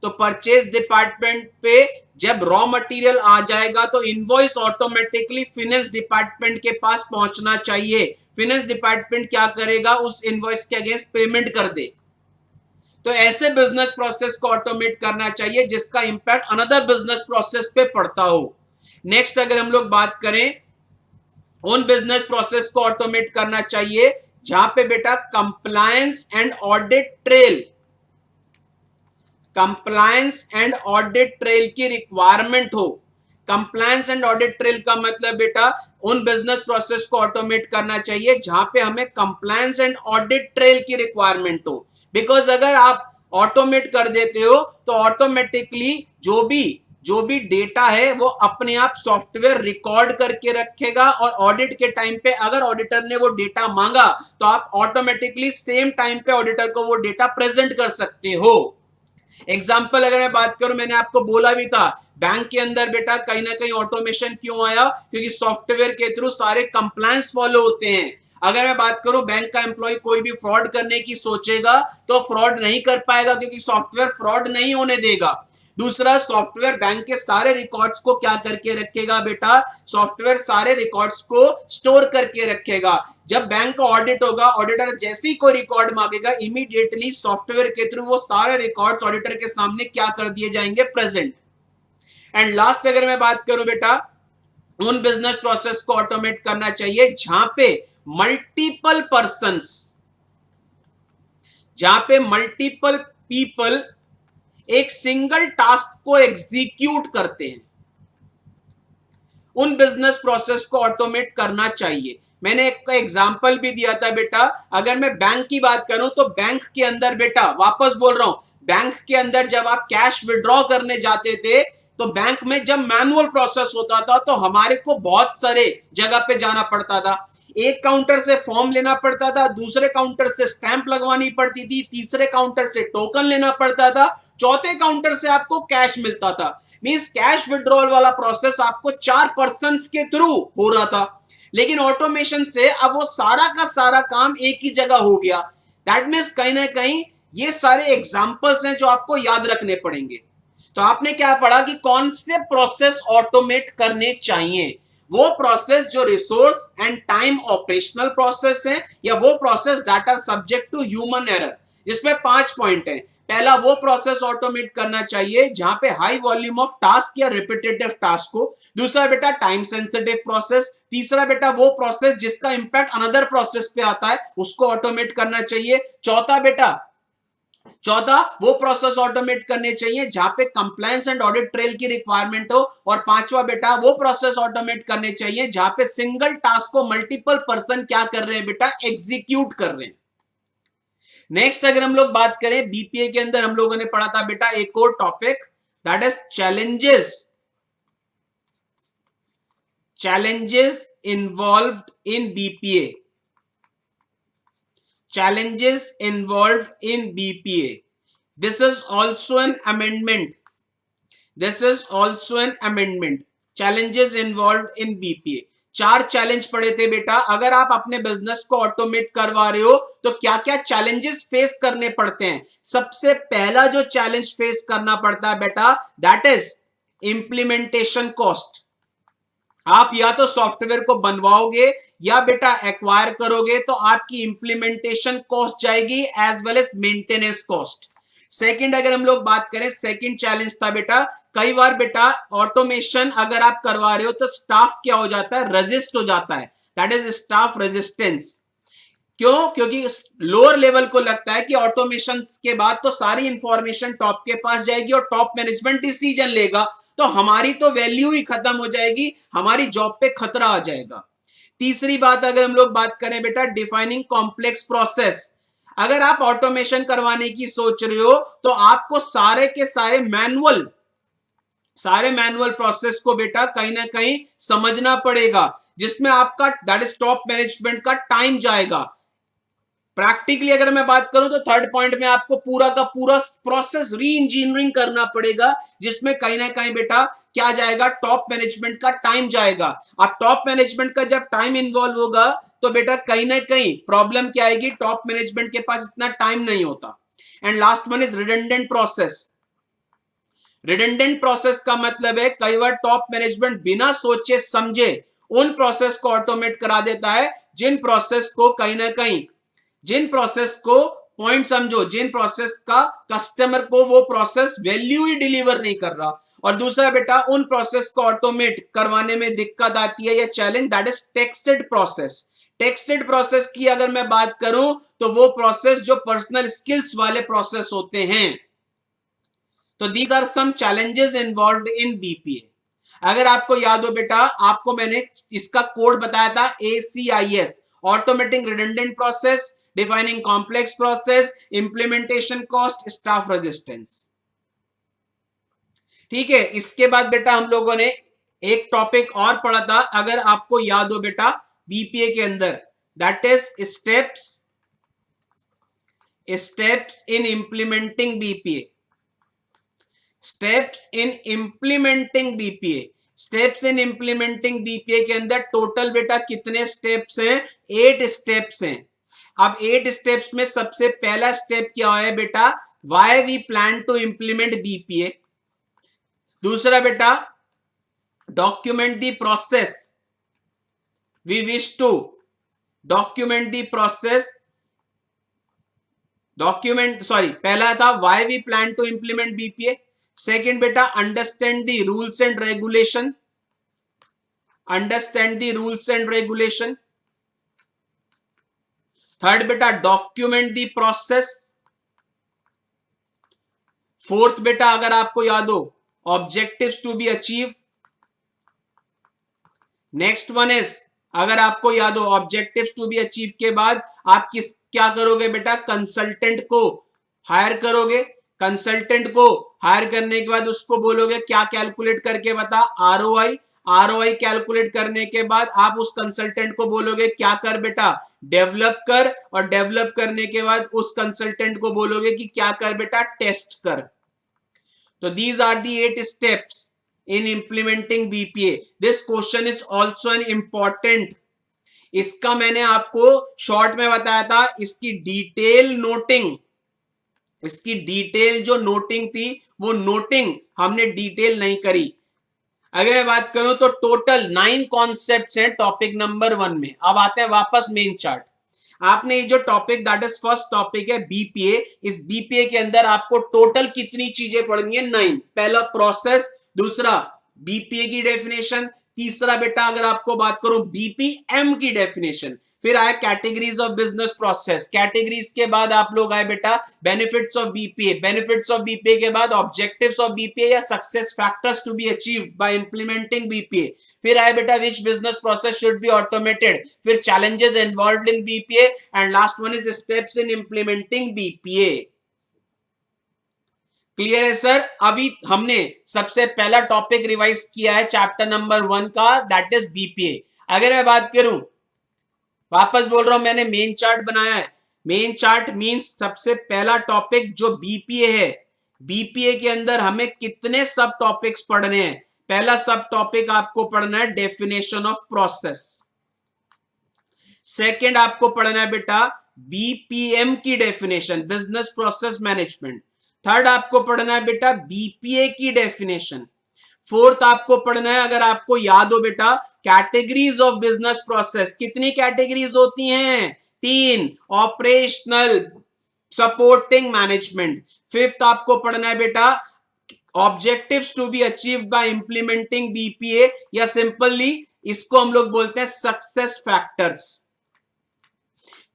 S1: तो परचेज डिपार्टमेंट पे जब रॉ मटेरियल आ जाएगा तो इनवॉइस ऑटोमेटिकली फाइनेंस डिपार्टमेंट के पास पहुंचना चाहिए। फाइनेंस डिपार्टमेंट क्या करेगा? उस इनवॉइस के अगेंस्ट पेमेंट कर दे। तो ऐसे बिजनेस प्रोसेस को ऑटोमेट करना चाहिए जिसका इंपैक्ट अनदर बिजनेस प्रोसेस पे पड़ता हो। नेक्स्ट अगर हम लोग बात करें, उन बिजनेस प्रोसेस को ऑटोमेट करना चाहिए जहां पे बेटा कंप्लायंस एंड ऑडिट ट्रेल की रिक्वायरमेंट हो। कंप्लायंस एंड ऑडिट ट्रेल का मतलब बेटा उन बिजनेस प्रोसेस को ऑटोमेट करना चाहिए जहां पे हमें कंप्लायंस एंड ऑडिट ट्रेल की रिक्वायरमेंट हो। बिकॉज अगर आप ऑटोमेट कर देते हो तो ऑटोमेटिकली जो भी डेटा है वो अपने आप सॉफ्टवेयर रिकॉर्ड करके रखेगा, और ऑडिट के टाइम पे अगर ऑडिटर ने वो डेटा मांगा तो आप ऑटोमेटिकली सेम टाइम पे ऑडिटर को वो डेटा प्रेजेंट कर सकते हो। एग्जाम्पल अगर मैं बात करूं, मैंने आपको बोला भी था बैंक के अंदर बेटा कहीं ना कहीं ऑटोमेशन क्यों आया, क्योंकि सॉफ्टवेयर के थ्रू सारे कंप्लायंस फॉलो होते हैं। अगर मैं बात करूं बैंक का एम्प्लॉय कोई भी फ्रॉड करने की सोचेगा तो फ्रॉड नहीं कर पाएगा, क्योंकि सॉफ्टवेयर फ्रॉड नहीं होने देगा। दूसरा, सॉफ्टवेयर बैंक के सारे रिकॉर्ड्स को क्या करके रखेगा बेटा, सॉफ्टवेयर सारे रिकॉर्ड्स को स्टोर करके रखेगा। जब बैंक का ऑडिट होगा, ऑडिटर जैसे ही कोई रिकॉर्ड मांगेगा, इमीडिएटली सॉफ्टवेयर के थ्रू वो सारे रिकॉर्ड्स ऑडिटर के सामने क्या कर दिए जाएंगे, प्रेजेंट। एंड लास्ट अगर मैं बात करूं बेटा, उन बिजनेस प्रोसेस को ऑटोमेट करना चाहिए जहां पे मल्टीपल पर्संस, जहां पे मल्टीपल पीपल एक सिंगल टास्क को एग्जीक्यूट करते हैं, उन बिजनेस प्रोसेस को ऑटोमेट करना चाहिए। मैंने एक एग्जांपल भी दिया था बेटा, अगर मैं बैंक की बात करूं तो बैंक के अंदर बेटा, वापस बोल रहा हूं, बैंक के अंदर जब आप कैश विड्रॉ करने जाते थे तो बैंक में जब मैनुअल प्रोसेस होता था तो हमारे को बहुत सारे जगह पे जाना पड़ता था। एक काउंटर से फॉर्म लेना पड़ता था, दूसरे काउंटर से स्टैंप लगवानी पड़ती थी, तीसरे काउंटर से टोकन लेना पड़ता था, चौथे काउंटर से आपको कैश मिलता था। मींस कैश विड्रॉल वाला प्रोसेस आपको 4 पर्संस के थ्रू हो रहा था, लेकिन ऑटोमेशन से अब वो सारा का सारा काम एक ही जगह हो गया। दैट मीन्स कहीं ना कहीं ये सारे एग्जांपल्स हैं जो आपको याद रखने पड़ेंगे। तो आपने क्या पढ़ा कि कौन से प्रोसेस ऑटोमेट करने चाहिए, वो प्रोसेस जो resource and time operational process है, या वो process that are subject to human error, जिसमें 5 पॉइंट है। पहला, वो प्रोसेस ऑटोमेट करना चाहिए जहां पे हाई वॉल्यूम ऑफ टास्क या रिपीटेटिव टास्क हो। दूसरा बेटा, टाइम सेंसिटिव प्रोसेस। तीसरा बेटा, वो प्रोसेस जिसका इंपैक्ट अनदर प्रोसेस पे आता है, उसको ऑटोमेट करना चाहिए। चौथा, वो प्रोसेस ऑटोमेट करने चाहिए जहां पे कंप्लायंस एंड ऑडिट ट्रेल की रिक्वायरमेंट हो। और पांचवा बेटा, वो प्रोसेस ऑटोमेट करने चाहिए जहां पे सिंगल टास्क को मल्टीपल पर्सन क्या कर रहे हैं बेटा, एग्जीक्यूट कर रहे हैं। नेक्स्ट अगर हम लोग बात करें, बीपीए के अंदर हम लोगों ने पढ़ा था बेटा एक और topic, that is challenges involved in BPA. Challenges involved in BPA. This is also an amendment. Challenges involved in BPA. 4 challenge पड़े थे बेटा। अगर आप अपने बिजनेस को ऑटोमेट करवा रहे हो तो क्या क्या चैलेंजेस फेस करने पड़ते हैं। सबसे पहला जो चैलेंज फेस करना पड़ता है बेटा, दैट इज इंप्लीमेंटेशन कॉस्ट। आप या तो सॉफ्टवेयर को बनवाओगे या बेटा एक्वायर करोगे तो आपकी इंप्लीमेंटेशन कॉस्ट जाएगी, as well as maintenance cost. Second अगर हम लोग बात करें, सेकंड चैलेंज था बेटा, कई बार बेटा ऑटोमेशन अगर आप करवा रहे हो तो स्टाफ क्या हो जाता है, रेजिस्ट हो जाता है, दैट इज स्टाफ रेजिस्टेंस। क्यों? क्योंकि लोअर लेवल को लगता है कि ऑटोमेशन के बाद तो सारी इंफॉर्मेशन टॉप के पास जाएगी और टॉप मैनेजमेंट डिसीजन लेगा, तो हमारी तो वैल्यू ही खत्म हो जाएगी, हमारी जॉब पे खतरा आ जाएगा। तीसरी बात अगर हम लोग बात करें बेटा, डिफाइनिंग कॉम्प्लेक्स प्रोसेस। अगर आप ऑटोमेशन करवाने की सोच रहे हो तो आपको सारे के सारे मैनुअल प्रोसेस को बेटा कहीं ना कहीं समझना पड़ेगा, जिसमें आपका दैट इज टॉप मैनेजमेंट का टाइम जाएगा। प्रैक्टिकली अगर मैं बात करूं तो थर्ड पॉइंट में आपको पूरा का पूरा प्रोसेस री इंजीनियरिंग करना पड़ेगा, जिसमें कहीं ना कहीं बेटा क्या जाएगा, टॉप मैनेजमेंट का टाइम जाएगा। अब टॉप मैनेजमेंट का जब टाइम इन्वॉल्व होगा तो बेटा कहीं ना कहीं प्रॉब्लम क्या आएगी, टॉप मैनेजमेंट के पास इतना टाइम नहीं होता। And last one is redundant process. Redundant process का मतलब है कई बार टॉप मैनेजमेंट बिना सोचे समझे उन प्रोसेस को ऑटोमेट करा देता है, जिन प्रोसेस को कहीं ना कहीं, जिन प्रोसेस को पॉइंट समझो, जिन प्रोसेस का कस्टमर को वो प्रोसेस वैल्यू ही डिलीवर नहीं कर रहा। और दूसरा बेटा, उन प्रोसेस को ऑटोमेट करवाने में दिक्कत आती है या challenge, that is texted process. Texted process की अगर मैं बात करूं तो वो प्रोसेस जो पर्सनल स्किल्स वाले प्रोसेस होते हैं। तो these are some challenges involved in BPA. अगर आपको याद हो बेटा, आपको मैंने इसका कोड बताया था ACIS, automating redundant process, defining complex process, implementation cost, staff resistance. ठीक है, इसके बाद बेटा हम लोगों ने एक टॉपिक और पढ़ा था, अगर आपको याद हो बेटा, बीपीए के अंदर, that is steps in implementing BPA. Steps in implementing BPA, steps in implementing BPA के अंदर टोटल बेटा कितने स्टेप्स हैं? 8 स्टेप्स हैं। अब 8 स्टेप्स में सबसे पहला स्टेप क्या है बेटा? Why we plan to implement BPA. दूसरा बेटा, document the process, we wish to document the process, पहला था why we plan to implement BPA. Second बेटा, understand the rules and regulation, understand the rules and regulation. Third बेटा, document the process. Fourth बेटा, अगर आपको याद हो, objectives to be achieve. Next one is, अगर आपको याद हो, ऑब्जेक्टिव्स टू बी अचीव के बाद आप क्या करोगे बेटा? कंसल्टेंट को हायर करोगे। कंसल्टेंट को हायर करने के बाद उसको बोलोगे क्या कैलकुलेट करके बता? आरओआई। आरओआई कैलकुलेट करने के बाद आप उस कंसल्टेंट को बोलोगे क्या कर बेटा? डेवलप कर। और डेवलप करने के बाद उस कंसल्टेंट को बोलोगे कि क्या कर बेटा? टेस्ट कर। तो these are the 8 steps in implementing BPA. This question is also an important. इसका मैंने आपको शॉर्ट में बताया था, इसकी डिटेल नोटिंग, इसकी डिटेल जो नोटिंग थी वो नोटिंग हमने डिटेल नहीं करी। अगर मैं बात करूं तो टोटल 9 कॉन्सेप्ट्स हैं टॉपिक नंबर 1 में। अब आते हैं वापस मेन चार्ट। आपने ये जो topic, that is first topic है बीपीए, इस बीपीए के अंदर आपको टोटल कितनी चीजें पढ़नी है? 9। पहला प्रोसेस, दूसरा बीपीए की डेफिनेशन, तीसरा बेटा अगर आपको बात करूं बीपीएम की डेफिनेशन, फिर आया categories of business process, categories के बाद आप लोग आए बेटा benefits of BPA, benefits of BPA के बाद ऑब्जेक्टिव्स ऑफ बीपीए या success factors to be achieved by implementing BPA, फिर आए बेटा which business process should be automated, फिर challenges involved in BPA, and last one is steps in implementing BPA. Clear है sir? अभी हमने सबसे पहला टॉपिक रिवाइज किया है चैप्टर नंबर 1 का, दैट इज बीपीए। अगर मैं बात करूं, वापस बोल रहा हूं, मैंने मेन चार्ट बनाया है। मेन चार्ट मींस सबसे पहला टॉपिक जो बीपीए है, बीपीए के अंदर हमें कितने सब टॉपिक्स पढ़ने हैं? पहला सब टॉपिक आपको पढ़ना है डेफिनेशन ऑफ प्रोसेस। सेकंड आपको पढ़ना है बेटा बीपीएम की definition, business process management. Third आपको पढ़ना है बेटा बीपीए की डेफिनेशन। फोर्थ आपको पढ़ना है, अगर आपको याद हो बेटा, कैटेगरीज ऑफ बिजनेस प्रोसेस। कितनी कैटेगरीज होती हैं? 3, ऑपरेशनल, सपोर्टिंग, मैनेजमेंट। फिफ्थ आपको पढ़ना है बेटा objectives to be achieved by implementing BPA, या सिंपली इसको हम लोग बोलते हैं सक्सेस फैक्टर्स।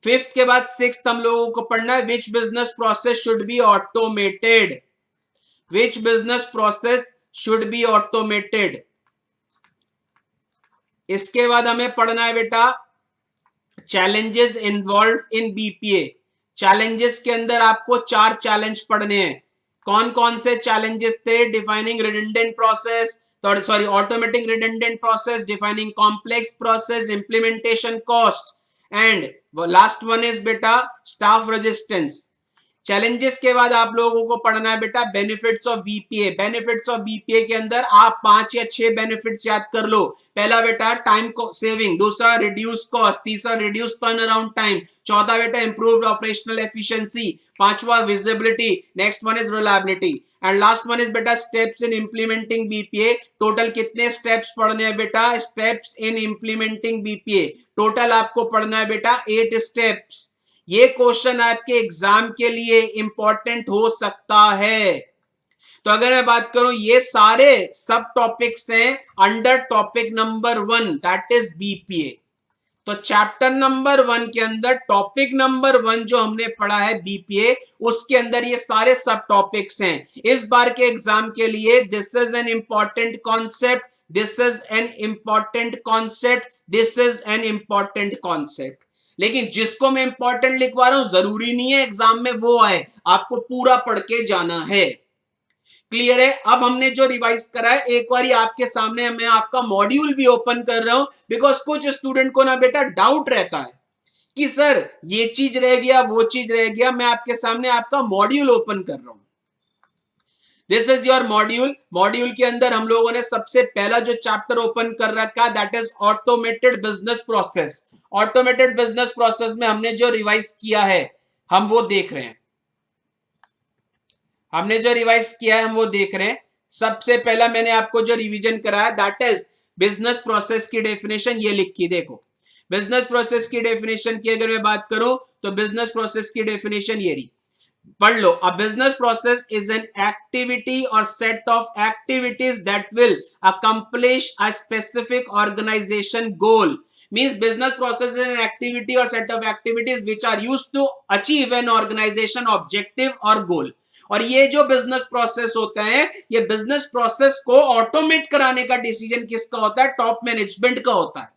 S1: फिफ्थ के बाद सिक्स्थ हम लोगों को पढ़ना है विच business process should be automated, which business process should be automated. इसके बाद हमें पढ़ना है बेटा challenges involve in BPA. Challenges के अंदर आपको 4 चैलेंज पढ़ने हैं। कौन कौन से चैलेंजेस थे? Defining redundant process, automating redundant process, defining complex process, implementation cost, and last one is बेटा स्टाफ रेजिस्टेंस। चैलेंजेस के बाद आप लोगों को पढ़ना है बेटा benefits of BPA. Benefits of BPA के अंदर आप 5 या 6 बेनिफिट्स याद कर लो। पहला बेटा टाइम सेविंग, दूसरा रिड्यूस कॉस्ट, तीसरा रिड्यूस टर्न अराउंड टाइम, चौथा बेटा इंप्रूव्ड ऑपरेशनल एफिशिएंसी, पांचवा visibility, next one is reliability, and last one is बेटा steps in implementing BPA. Total कितने स्टेप्स पढ़ने हैं बेटा? Steps in implementing BPA total आपको पढ़ना है बेटा 8 स्टेप्स। ये क्वेश्चन आपके एग्जाम के लिए इंपॉर्टेंट हो सकता है। तो अगर मैं बात करूं, ये सारे सब टॉपिक्स हैं under topic number 1, that is BPA. तो चैप्टर नंबर 1 के अंदर टॉपिक नंबर 1 जो हमने पढ़ा है बीपीए, उसके अंदर ये सारे सब टॉपिक्स हैं। इस बार के एग्जाम के लिए this is an important concept, this is an important concept, this is an important concept. लेकिन जिसको मैं इंपॉर्टेंट लिखवा रहा हूं जरूरी नहीं है एग्जाम में वो आए, आपको पूरा पढ़ के जाना है। क्लियर है? अब हमने जो रिवाइज करा है एक बार आपके सामने मैं आपका मॉड्यूल भी ओपन कर रहा हूं, बिकॉज कुछ स्टूडेंट को ना बेटा डाउट रहता है कि सर ये चीज रह गया वो चीज रह गया। मैं आपके सामने आपका मॉड्यूल ओपन कर रहा हूं। This is your module. Module के अंदर हम लोगों ने सबसे पहला जो चैप्टर ओपन कर रखा है that is automated business process. Automated business process में हमने जो रिवाइज किया है हम वो देख रहे हैं। हमने जो रिवाइज किया है हम वो देख रहे हैं। सबसे पहला मैंने आपको जो रिवीजन कराया दैट इज बिजनेस प्रोसेस की डेफिनेशन ये लिखी। देखो बिजनेस प्रोसेस की डेफिनेशन की अगर मैं बात करूं तो बिजनेस प्रोसेस की डेफिनेशन ये रही, पढ़ लो। A business process is an activity और set of activities that will accomplish a specific organization goal. Means business process is an activity और set of activities which are used to achieve an organisation objective और goal. और ये जो business process होता है ये business process को automate कराने का डिसीजन किसका होता है? टॉप मैनेजमेंट का होता है।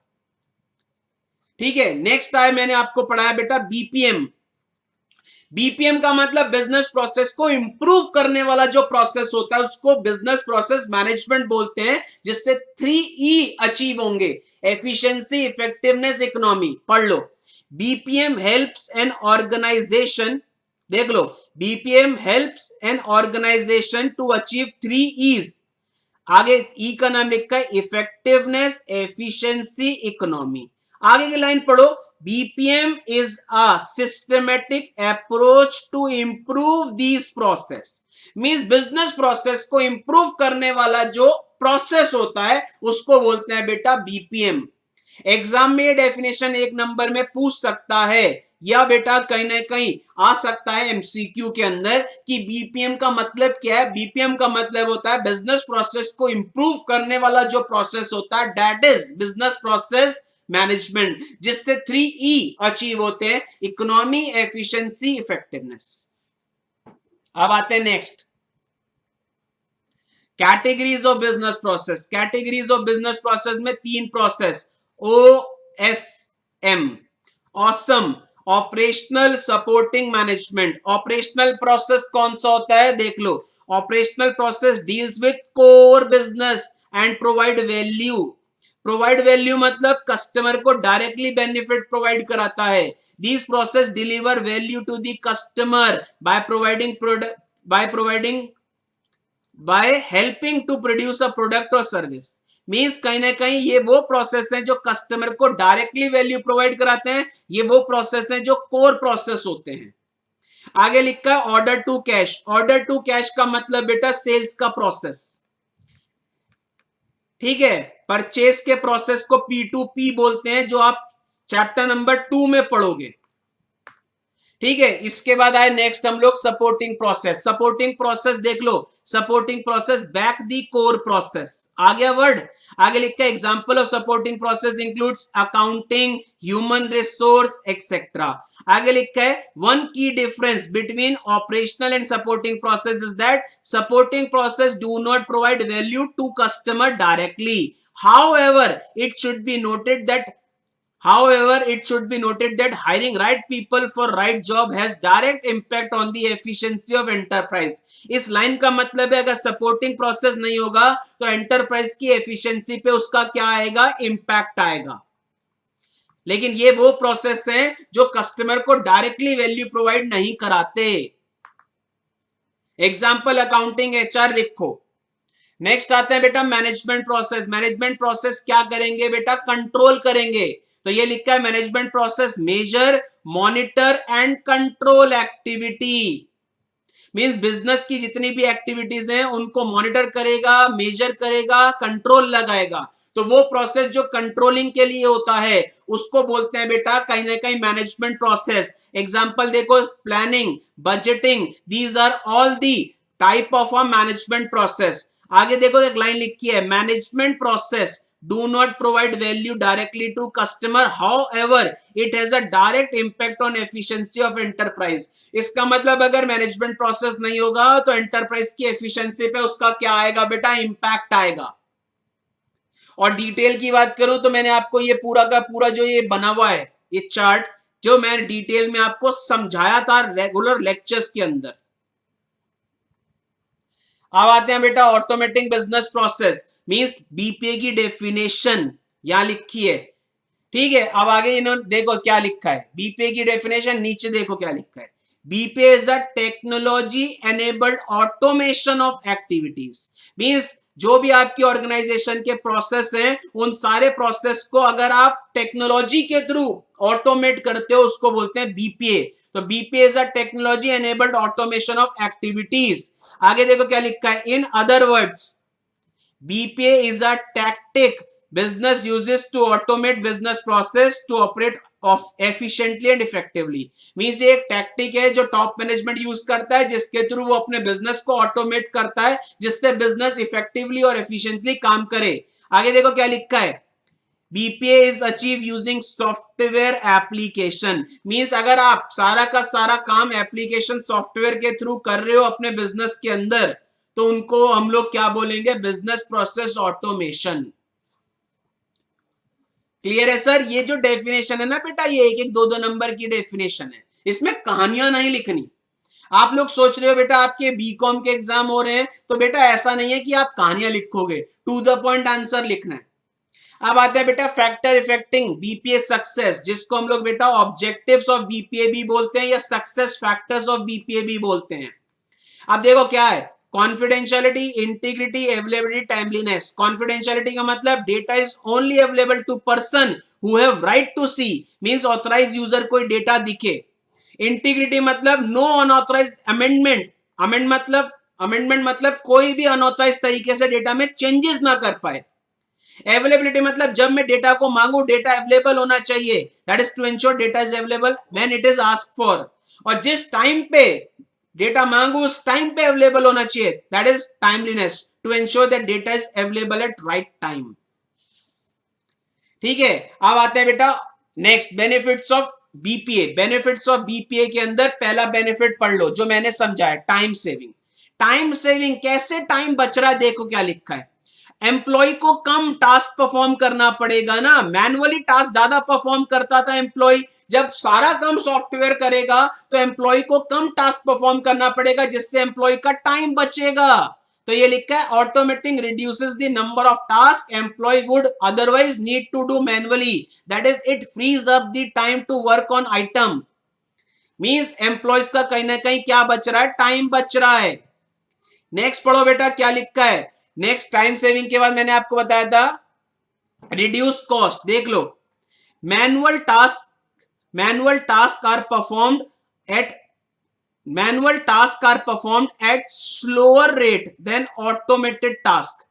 S1: ठीक है, नेक्स्ट आए मैंने आपको पढ़ाया बेटा बीपीएम। बीपीएम का मतलब बिजनेस प्रोसेस को इंप्रूव करने वाला जो प्रोसेस होता है उसको बिजनेस प्रोसेस मैनेजमेंट बोलते हैं, जिससे 3E अचीव होंगे, एफिशिएंसी, इफेक्टिवनेस, इकोनॉमी। पढ़ लो बीपीएम हेल्प्स एन ऑर्गेनाइजेशन, देख लो BPM helps an organization to achieve 3E's। आगे ई का नाम लिखा है इफेक्टिवनेस, एफिशिएंसी, इकोनॉमी। आगे की लाइन पढ़ो BPM is a systematic approach to improve these process। Means business process को इंप्रूव करने वाला जो प्रोसेस होता है उसको बोलते हैं बेटा बीपीएम। एग्जाम में ये डेफिनेशन एक नंबर में पूछ सकता है या बेटा कहीं ना कहीं आ सकता है एमसीक्यू के अंदर कि बीपीएम का मतलब क्या है। बीपीएम का मतलब होता है बिजनेस प्रोसेस को इंप्रूव करने वाला जो प्रोसेस होता है that is business process management, जिससे 3E अचीव होते हैं, इकोनॉमी, एफिशिएंसी, इफेक्टिवनेस। अब आते हैं next categories of business process. Categories of business process में 3 process OSM, awesome, operational supporting management. Operational process कौन सा होता है देख लो, operational process deals with core business and provide value. Provide value मतलब कस्टमर को डायरेक्टली बेनिफिट प्रोवाइड कराता है। This process deliver value to the customer by providing by helping to produce a product or service. Means कहीं ना कहीं ये वो process है जो कस्टमर को डायरेक्टली वैल्यू प्रोवाइड कराते हैं, ये वो प्रोसेस है जो कोर प्रोसेस होते हैं। आगे लिखा है order to cash. Order to cash का मतलब बेटा सेल्स का प्रोसेस। ठीक है, परचेस के प्रोसेस को P2P बोलते हैं, जो आप चैप्टर नंबर 2 में पढ़ोगे। ठीक है, इसके बाद आए नेक्स्ट हम लोग सपोर्टिंग प्रोसेस। सपोर्टिंग प्रोसेस देख लो, supporting process back the core process. आ गया वर्ड। आगे लिखा है example of supporting process includes accounting, human resource etcetera. आगे लिखा है one key difference between operational and supporting process is that supporting process do not provide value to customer directly. However, it should be noted that hiring right people for right job has direct impact on the efficiency of enterprise। इस line का मतलब है अगर supporting process नहीं होगा तो enterprise की efficiency पे उसका क्या आएगा? इंपैक्ट आएगा। लेकिन ये वो प्रोसेस है जो कस्टमर को डायरेक्टली वैल्यू प्रोवाइड नहीं कराते। एग्जांपल अकाउंटिंग, एचआर लिखो। नेक्स्ट आता है बेटा मैनेजमेंट प्रोसेस। मैनेजमेंट प्रोसेस क्या करेंगे बेटा? कंट्रोल करेंगे। तो ये लिखा है management process measure, monitor and control activity. Means business की जितनी भी एक्टिविटीज हैं उनको मॉनिटर करेगा, मेजर करेगा, कंट्रोल लगाएगा। तो वो प्रोसेस जो कंट्रोलिंग के लिए होता है उसको बोलते हैं बेटा कहीं ना कहीं मैनेजमेंट प्रोसेस। एग्जांपल देखो planning, budgeting, these are all the type of a management process. आगे देखो एक लाइन लिखी है management process do not provide value directly to customer, however it has a direct impact on efficiency of enterprise. इसका मतलब अगर management process नहीं होगा तो एंटरप्राइज की एफिशिएंसी पे उसका क्या आएगा बेटा? इंपैक्ट आएगा। और डिटेल की बात करूं तो मैंने आपको ये पूरा का पूरा जो ये बना हुआ है ये चार्ट, जो मैं डिटेल में आपको समझाया था रेगुलर लेक्चर्स के अंदर। अब आते हैं बेटा automatic business process means BPA की डेफिनेशन यहां लिखी है, ठीक है। अब आगे इन्होंने देखो क्या लिखा है, बीपीए की डेफिनेशन नीचे देखो क्या लिखा है। BPA is a technology enabled automation of activities means जो भी आपकी ऑर्गेनाइजेशन के प्रोसेस हैं उन सारे प्रोसेस को अगर आप टेक्नोलॉजी के थ्रू ऑटोमेट करते हो उसको बोलते हैं बीपीए। तो BPA is a technology enabled automation of activities. आगे देखो क्या लिखा है, in other words BPA is a tactic business uses to automate business process to operate of efficiently and effectively means ये एक टैक्टिक है जो टॉप मैनेजमेंट यूज करता है जिसके थ्रू वो अपने बिजनेस को ऑटोमेट करता है जिससे बिजनेस इफेक्टिवली और एफिशिएंटली काम करे। आगे देखो क्या लिखा है, BPA is achieved using software application means अगर आप सारा का सारा काम एप्लीकेशन सॉफ्टवेयर के थ्रू कर रहे हो अपने बिजनेस के अंदर तो उनको हम लोग क्या बोलेंगे, बिजनेस प्रोसेस ऑटोमेशन। क्लियर है सर? ये जो डेफिनेशन है ना बेटा, ये एक एक दो दो नंबर की डेफिनेशन है, इसमें कहानियां नहीं लिखनी। आप लोग सोच रहे हो बेटा आपके बीकॉम के एग्जाम हो रहे हैं तो बेटा ऐसा नहीं है कि आप कहानियां लिखोगे, टू द पॉइंट आंसर लिखना है। अब आते हैं बेटा फैक्टर इफेक्टिंग बीपीए सक्सेस, जिसको हम लोग बेटा ऑब्जेक्टिव्स ऑफ बीपीए भी बोलते हैं या सक्सेस फैक्टर्स ऑफ बीपीए भी बोलते हैं। अब देखो क्या है, confidentiality, integrity, availability, timeliness. Confidentiality का मतलब data is only available to person who have right to see means authorise user कोई डेटा दिखे। इंटीग्रिटी मतलब नो अनऑथराइज अमेंडमेंट, अमेंडमेंट मतलब कोई भी अनऑथराइज तरीके से डेटा में चेंजेस ना कर पाए। अवेलेबिलिटी मतलब जब मैं डेटा को मांगू डेटा अवेलेबल होना चाहिए, that is to ensure data is available when it is asked for, और जिस टाइम पे डेटा मांगू उस टाइम पे अवेलेबल होना चाहिए, that is timeliness, to ensure that data is available at right time. ठीक है, अब आते हैं बेटा next benefits of BPA. Benefits of BPA के अंदर पहला बेनिफिट पढ़ लो जो मैंने समझाया, टाइम सेविंग। टाइम सेविंग कैसे टाइम बच रहा है, देखो क्या लिखा है, एम्प्लॉय को कम टास्क परफॉर्म करना पड़ेगा ना, मैनुअली टास्क ज्यादा परफॉर्म करता था एम्प्लॉय, जब सारा काम सॉफ्टवेयर करेगा तो एम्प्लॉय को कम टास्क परफॉर्म करना पड़ेगा जिससे एम्प्लॉय का टाइम बचेगा। तो ये लिखा है automating reduces the number of task employ would otherwise need to do manually, that is it frees up the time to work on item. Means employees का कहीं ना कहीं क्या बच रहा है, टाइम बच रहा है। नेक्स्ट पढ़ो बेटा क्या लिखा है, नेक्स्ट टाइम सेविंग के बाद मैंने आपको बताया था रिड्यूस कॉस्ट। देख लो, manual task are performed at slower rate than automated task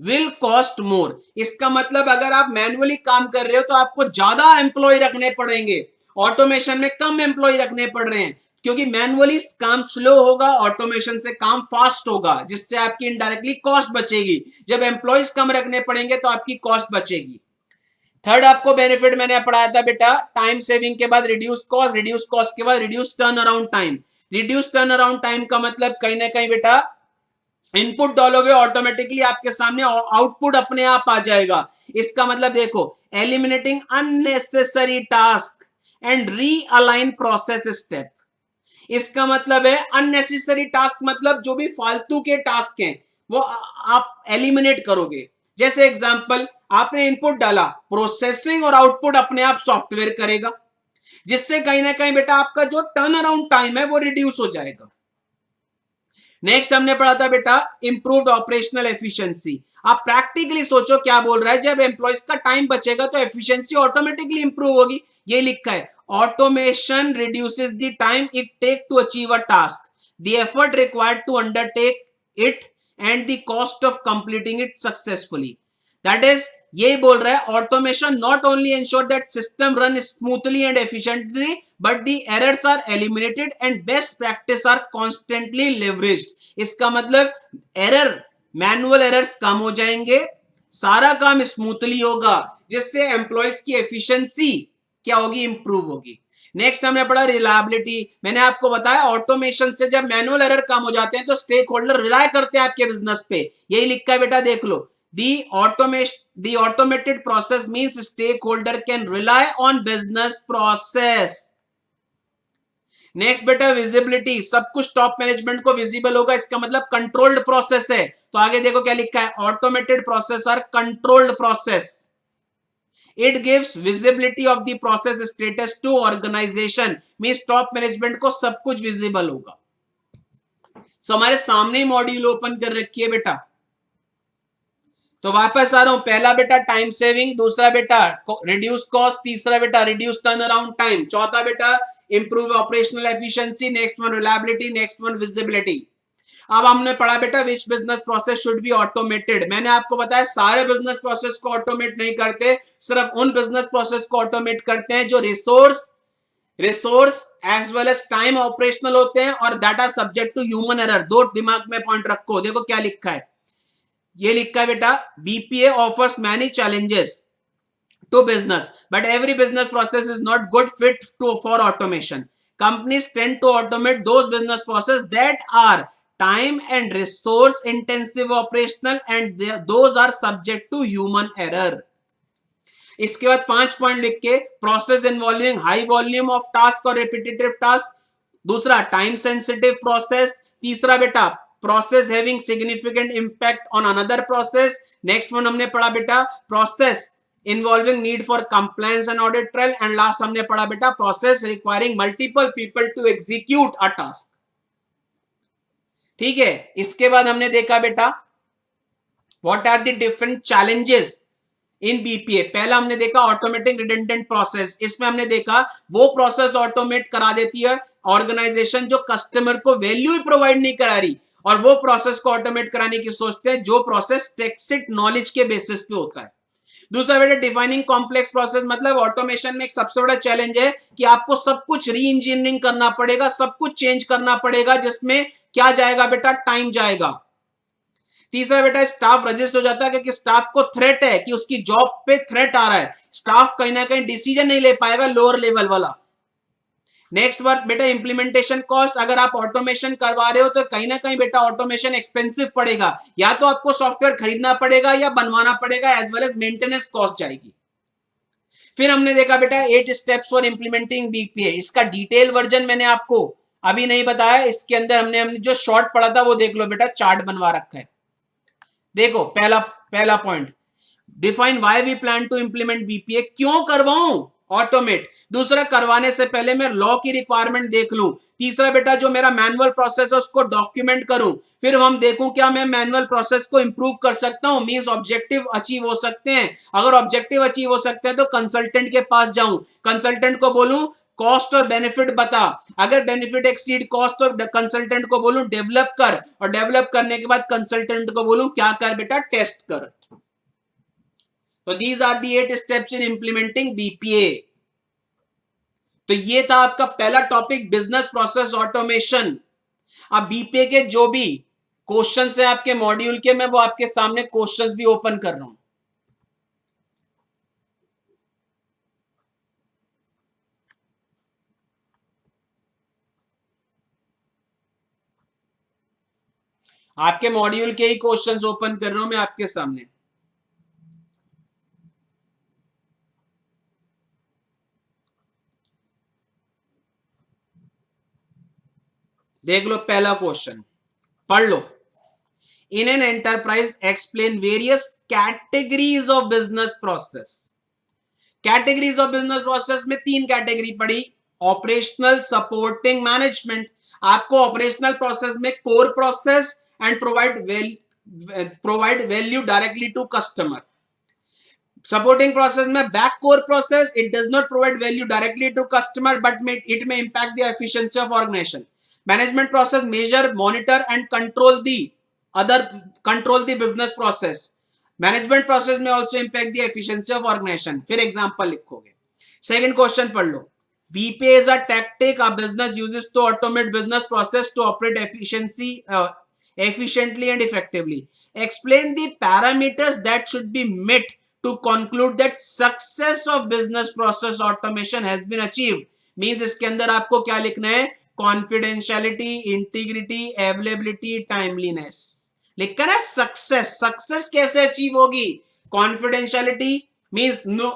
S1: will cost more. इसका मतलब अगर आप मैनुअली काम कर रहे हो तो आपको ज्यादा एम्प्लॉय रखने पड़ेंगे, ऑटोमेशन में कम एम्प्लॉय रखने पड़ रहे हैं क्योंकि मैनुअली काम स्लो होगा, ऑटोमेशन से काम फास्ट होगा जिससे आपकी इनडायरेक्टली कॉस्ट बचेगी। जब एम्प्लॉयज कम रखने पड़ेंगे तो आपकी कॉस्ट बचेगी। थर्ड आपको बेनिफिट मैंने पढ़ाया था बेटा, टाइम सेविंग के बाद रिड्यूस कॉस्ट, रिड्यूस कॉस्ट के बाद reduce turn around time. Reduce turn around time का मतलब कहीं ना कहीं बेटा इनपुट डालोगे ऑटोमेटिकली आपके सामने आउटपुट अपने आप आ जाएगा। इसका मतलब देखो, eliminating unnecessary task and realign process step. इसका मतलब है अननेसेसरी टास्क मतलब जो भी फालतू के टास्क हैं वो आप एलिमिनेट करोगे। जैसे एग्जांपल, आपने इनपुट डाला, प्रोसेसिंग और आउटपुट अपने आप सॉफ्टवेयर करेगा जिससे कहीं ना कहीं बेटा आपका जो टर्न अराउंड टाइम है वो रिड्यूस हो जाएगा। नेक्स्ट हमने पढ़ा था बेटा इंप्रूव्ड ऑपरेशनल एफिशिएंसी। आप प्रैक्टिकली सोचो क्या बोल रहा है, जब एम्प्लॉयज का टाइम बचेगा तो एफिशिएंसी ऑटोमेटिकली इंप्रूव होगी। ये लिखा है automation reduces the time it take to achieve a task, the effort required to undertake it and the cost of completing it successfully. That is, ये बोल रहा है automation not only ensure that system run smoothly and efficiently but the errors are eliminated and best practice are constantly leveraged. इसका मतलब error, manual errors कम हो जाएंगे, सारा काम स्मूथली होगा जिससे एम्प्लॉयज की एफिशिएंसी क्या होगी, इंप्रूव होगी। नेक्स्ट हमने पढ़ा रिलायबिलिटी। मैंने आपको बताया ऑटोमेशन से जब मैनुअल एरर कम हो जाते हैं तो स्टेक होल्डर रिलाय करते हैं आपके बिजनेस पे। यही लिखा है बेटा, देख लो, The automated process means stakeholder can rely on business process. Next बेटा विजिबिलिटी, सब कुछ टॉप मैनेजमेंट को विजिबल होगा, इसका मतलब कंट्रोल्ड प्रोसेस है। तो आगे देखो क्या लिखा है, automated process are controlled process. It gives visibility of the process status to organisation, means top management को सब कुछ विजिबल होगा। सो हमारे सामने ही मॉड्यूल ओपन कर रखी है बेटा। तो वापस आ रहा हूं, पहला बेटा टाइम सेविंग, दूसरा बेटा रिड्यूस कॉस्ट, तीसरा बेटा रिड्यूस टर्न अराउंड टाइम, चौथा बेटा improve operational efficiency, next one reliability, next one visibility. अब हमने पढ़ा बेटा which business process should be automated. मैंने आपको बताया सारे बिजनेस प्रोसेस को ऑटोमेट नहीं करते, सिर्फ उन बिजनेस प्रोसेस को ऑटोमेट करते हैं जो resource as well as time operational होते हैं और that are subject to human error. दो दिमाग में पॉइंट रखो, देखो क्या लिखा है, ये लिखा है बेटा, BPA offers many challenges to business, but every business process is not good fit for automation. Companies tend to automate those business processes that are time and resource intensive operational and those are subject to human error. इसके बाद 5 point लिख के, process involving high volume of task और repetitive task, दूसरा time sensitive process, तीसरा बेटा process having significant impact on another process, next one हमने पढ़ा बेटा process involving need for compliance and audit trail, and last हमने पढ़ा बेटा process requiring multiple people to execute a task. ठीक है, इसके बाद हमने देखा बेटा what are the different challenges in BPA. पहला हमने देखा ऑटोमेटिक रिडंडेंट प्रोसेस, इसमें हमने देखा वो प्रोसेस ऑटोमेट करा देती है ऑर्गेनाइजेशन जो कस्टमर को वैल्यू ही प्रोवाइड नहीं करा रही, और वो प्रोसेस को ऑटोमेट कराने की सोचते हैं जो प्रोसेस टेक्सिट नॉलेज के बेसिस पे होता है। दूसरा बेटा डिफाइनिंग कॉम्प्लेक्स प्रोसेस, मतलब ऑटोमेशन में एक सबसे बड़ा चैलेंज है कि आपको सब कुछ री इंजीनियरिंग करना पड़ेगा, सब कुछ चेंज करना पड़ेगा, जिसमें क्या जाएगा बेटा, टाइम जाएगा। तीसरा बेटा स्टाफ रजिस्ट हो जाता है क्योंकि स्टाफ को थ्रेट है कि उसकी जॉब पे थ्रेट आ रहा है, स्टाफ कहीं ना कहीं डिसीजन नहीं ले पाएगा लोअर लेवल वाला। नेक्स्ट वर्ड बेटा इंप्लीमेंटेशन कॉस्ट, अगर आप ऑटोमेशन करवा रहे हो तो कहीं ना कहीं बेटा ऑटोमेशन एक्सपेंसिव पड़ेगा, या तो आपको सॉफ्टवेयर खरीदना पड़ेगा या बनवाना पड़ेगा, as well as maintenance cost जाएगी। फिर हमने देखा बेटा 8 स्टेप्स फॉर इंप्लीमेंटिंग बीपीए, इसका डिटेल वर्जन मैंने आपको अभी नहीं बताया, इसके अंदर हमने जो शॉर्ट पढ़ा था वो देख लो बेटा, चार्ट बनवा रखा है। देखो पहला point, define why we plan to implement BPA, क्यों करवाऊं ऑटोमेट। दूसरा, करवाने से पहले मैं लॉ की रिक्वायरमेंट देख लूं। तीसरा बेटा जो मेरा मैनुअल प्रोसेस है उसको डॉक्यूमेंट करूं, फिर हम देखूं क्या मैं मैनुअल प्रोसेस को इंप्रूव कर सकता हूं, मींस ऑब्जेक्टिव अचीव हो सकते हैं। अगर ऑब्जेक्टिव अचीव हो सकते हैं तो कंसल्टेंट के पास जाऊं, कंसल्टेंट को बोलूं कॉस्ट और बेनिफिट बता, अगर बेनिफिट एक्सीड कॉस्ट तो कंसल्टेंट को बोलूं डेवलप कर, और डेवलप करने के बाद कंसल्टेंट को बोलूं क्या कर बेटा, टेस्ट कर। तो these are the 8 steps in implementing BPA. तो ये था आपका पहला टॉपिक, बिजनेस प्रोसेस ऑटोमेशन। अब बीपीए के जो भी क्वेश्चंस है आपके मॉड्यूल के, मैं वो आपके सामने क्वेश्चंस भी ओपन कर रहा हूं। आपके मॉड्यूल के ही क्वेश्चंस ओपन कर रहा हूं मैं आपके सामने। देख लो पहला क्वेश्चन, पढ़ लो। In an enterprise explain various categories of business process. Categories of business process में 3 कैटेगरी पड़ी, ऑपरेशनल, सपोर्टिंग, मैनेजमेंट। आपको ऑपरेशनल प्रोसेस में core process and provide value directly to customer. Supporting process में back core process, it does not provide value directly to customer but it may impact the efficiency of organization. Management process measure, monitor and control the business process. Management process में also impact the efficiency of organization. फिर example लिखोगे। Second question पढ़ लो, BPA is a tactic a business uses to automate business process to operate efficiently and effectively. Explain the parameters that should be met to conclude that success of business process automation has been achieved. Means इसके अंदर आपको क्या लिखना है, confidentiality, integrity, availability, timeliness. लिखा ना success, success कैसे achieve होगी? Confidentiality means no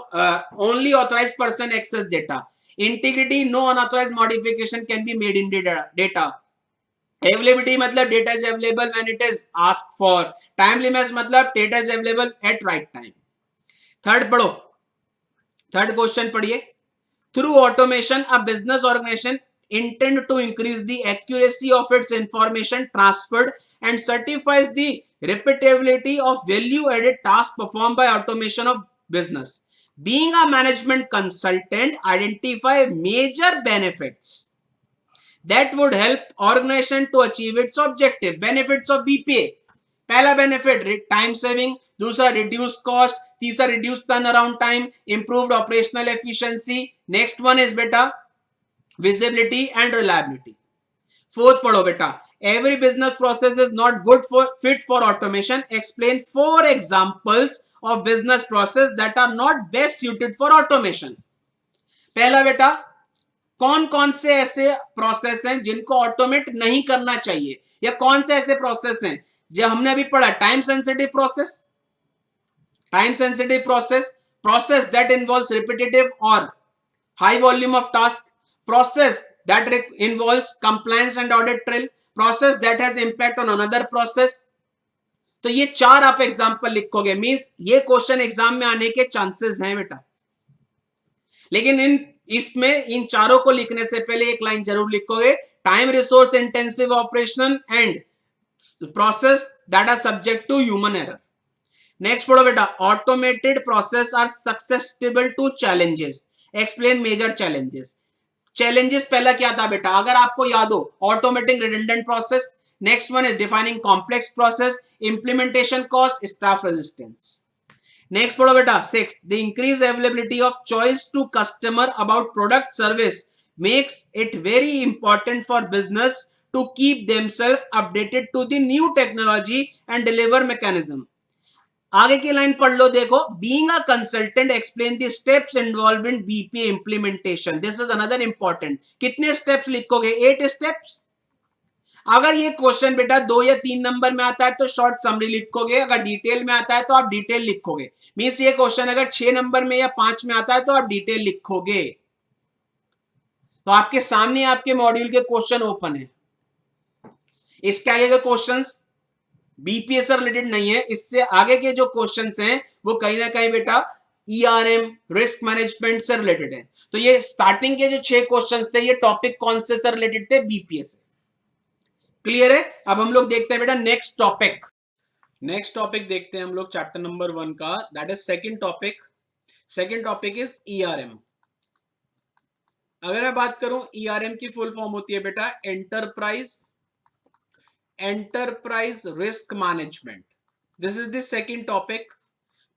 S1: only authorize person access data, integrity no unauthorize modification can be made in data, availability मतलब data is available when it is asked for, timeliness मतलब data is available at right time. Third पढ़ो, third question पढ़िए, through automation a business organization intend to increase the accuracy of its information transferred and certifies the repeatability of value added tasks performed by automation of business. Being a management consultant, identify major benefits that would help organization to achieve its objective. Benefits of BPA, पहला benefit time saving, दूसरा reduce cost, तीसरा reduce turn around time, improved operational efficiency, next one is बेटा visibility and reliability. Fourth पढ़ो बेटा, every business process is not good for fit for automation, explain 4 examples of business process that are not best suited for automation. पहला बेटा, कौन कौन से ऐसे process हैं जिनको ऑटोमेट नहीं करना चाहिए, या कौन से ऐसे प्रोसेस हैं जो हमने अभी पढ़ा, time sensitive process, time sensitive process that involves repetitive और high volume of task, process that involves compliance and audit trail, process that has impact on another process। तो ये 4 आप एग्जांपल लिखोगे, मींस ये क्वेश्चन एग्जाम में आने के chances हैं बेटा। लेकिन इसमें इन चारों को लिखने से पहले एक लाइन जरूर लिखोगे, time resource intensive operation and process that are subject to human error. Next पढ़ो बेटा, automated process are susceptible to challenges, explain major challenges. Challenges पहला क्या था बेटा, अगर आपको याद हो, automating redundant process, next one is defining complex process, implementation cost, staff resistance. Next पढ़ो बेटा, 6, the increase availability of choice to customer about product service makes it very important for business to keep themselves updated to the new technology and deliver mechanism. आगे की line पढ़ लो, देखो, being a consultant explain the steps involved in BPA implementation, this is another important. कितने steps लिखोगे? 8 steps. अगर ये question बेटा 2 या 3 नंबर में आता है तो शॉर्ट समरी लिखोगे, अगर डिटेल में आता है तो आप डिटेल लिखोगे। मींस ये क्वेश्चन अगर 6 नंबर में या 5 में आता है तो आप डिटेल लिखोगे। तो आपके सामने आपके मॉड्यूल के क्वेश्चन ओपन है, इसके आगे के क्वेश्चंस बीपीए से रिलेटेड नहीं है, इससे आगे के जो क्वेश्चंस हैं वो कहीं ना कहीं बेटा ईआरएम रिस्क मैनेजमेंट से रिलेटेड है। तो ये स्टार्टिंग के जो 6 क्वेश्चंस थे, ये टॉपिक कौन से रिलेटेड थे? बीपीए से। क्लियर है? अब हम लोग देखते हैं बेटा नेक्स्ट टॉपिक। नेक्स्ट टॉपिक देखते हैं हम लोग चैप्टर नंबर 1 का, that is second topic. Second topic is ERM. अगर मैं बात करूं, ईआरएम की फुल फॉर्म होती है बेटा enterprise risk management. This is the second topic.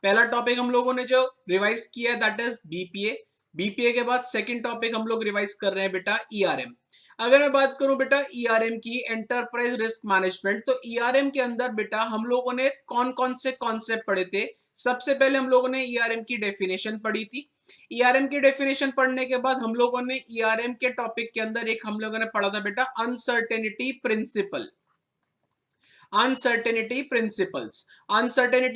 S1: पहला टॉपिक हम लोगों ने जो रिवाइज किया दैट इज बीपीए। बीपीए के बाद सेकंड टॉपिक हम लोग रिवाइज कर रहे हैं बेटा ईआरएम। अगर मैं बात करूं बेटा ईआरएम की, एंटरप्राइज रिस्क मैनेजमेंट, तो ईआरएम के अंदर बेटा हम लोगों ने कौन कौन से कॉन्सेप्ट पढ़े थे? सबसे पहले हम लोगों ने ईआरएम की डेफिनेशन पढ़ी थी। ईआरएम की डेफिनेशन पढ़ने के बाद हम लोगों ने ईआरएम के टॉपिक के अंदर एक हम लोगों ने पढ़ा था बेटा uncertainty principle. Uncertainty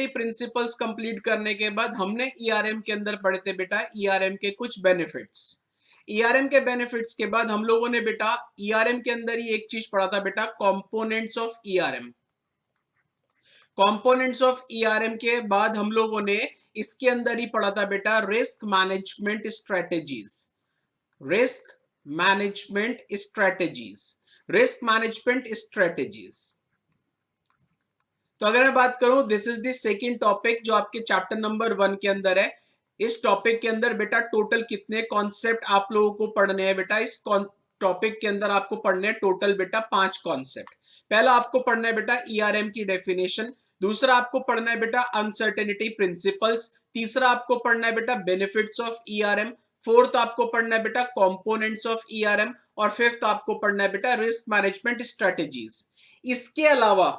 S1: principles complete करने के बाद हमने ईआरएम के अंदर पढ़े थे बेटा ईआरएम के कुछ बेनिफिट्स। ईआरएम के बेनिफिट्स के बाद हम लोगों ने बेटा ईआरएम के अंदर ही एक चीज पढ़ा था बेटा components of ERM. Components of ERM के बाद हम लोगों ने इसके अंदर ही पढ़ा था बेटा रिस्क मैनेजमेंट स्ट्रेटेजीज। तो अगर मैं बात करूं, this is the second topic जो आपके चैप्टर नंबर 1 के अंदर है। इस टॉपिक के अंदर बेटा टोटल कितने कॉन्सेप्ट आप लोगों को पढ़ने हैं बेटा? इस टॉपिक के अंदर आपको पढ़ने हैं टोटल बेटा 5 कॉन्सेप्ट। पहला आपको पढ़ना है बेटा ईआरएम की डेफिनेशन, दूसरा आपको पढ़ना है बेटा अनसर्टेनिटी प्रिंसिपल्स, तीसरा आपको पढ़ना है बेटा बेनिफिट्स ऑफ ईआरएम, फोर्थ आपको पढ़ना है बेटा कंपोनेंट्स ऑफ ईआरएम, और फिफ्थ आपको पढ़ना है बेटा रिस्क मैनेजमेंट स्ट्रेटेजीज। इसके अलावा,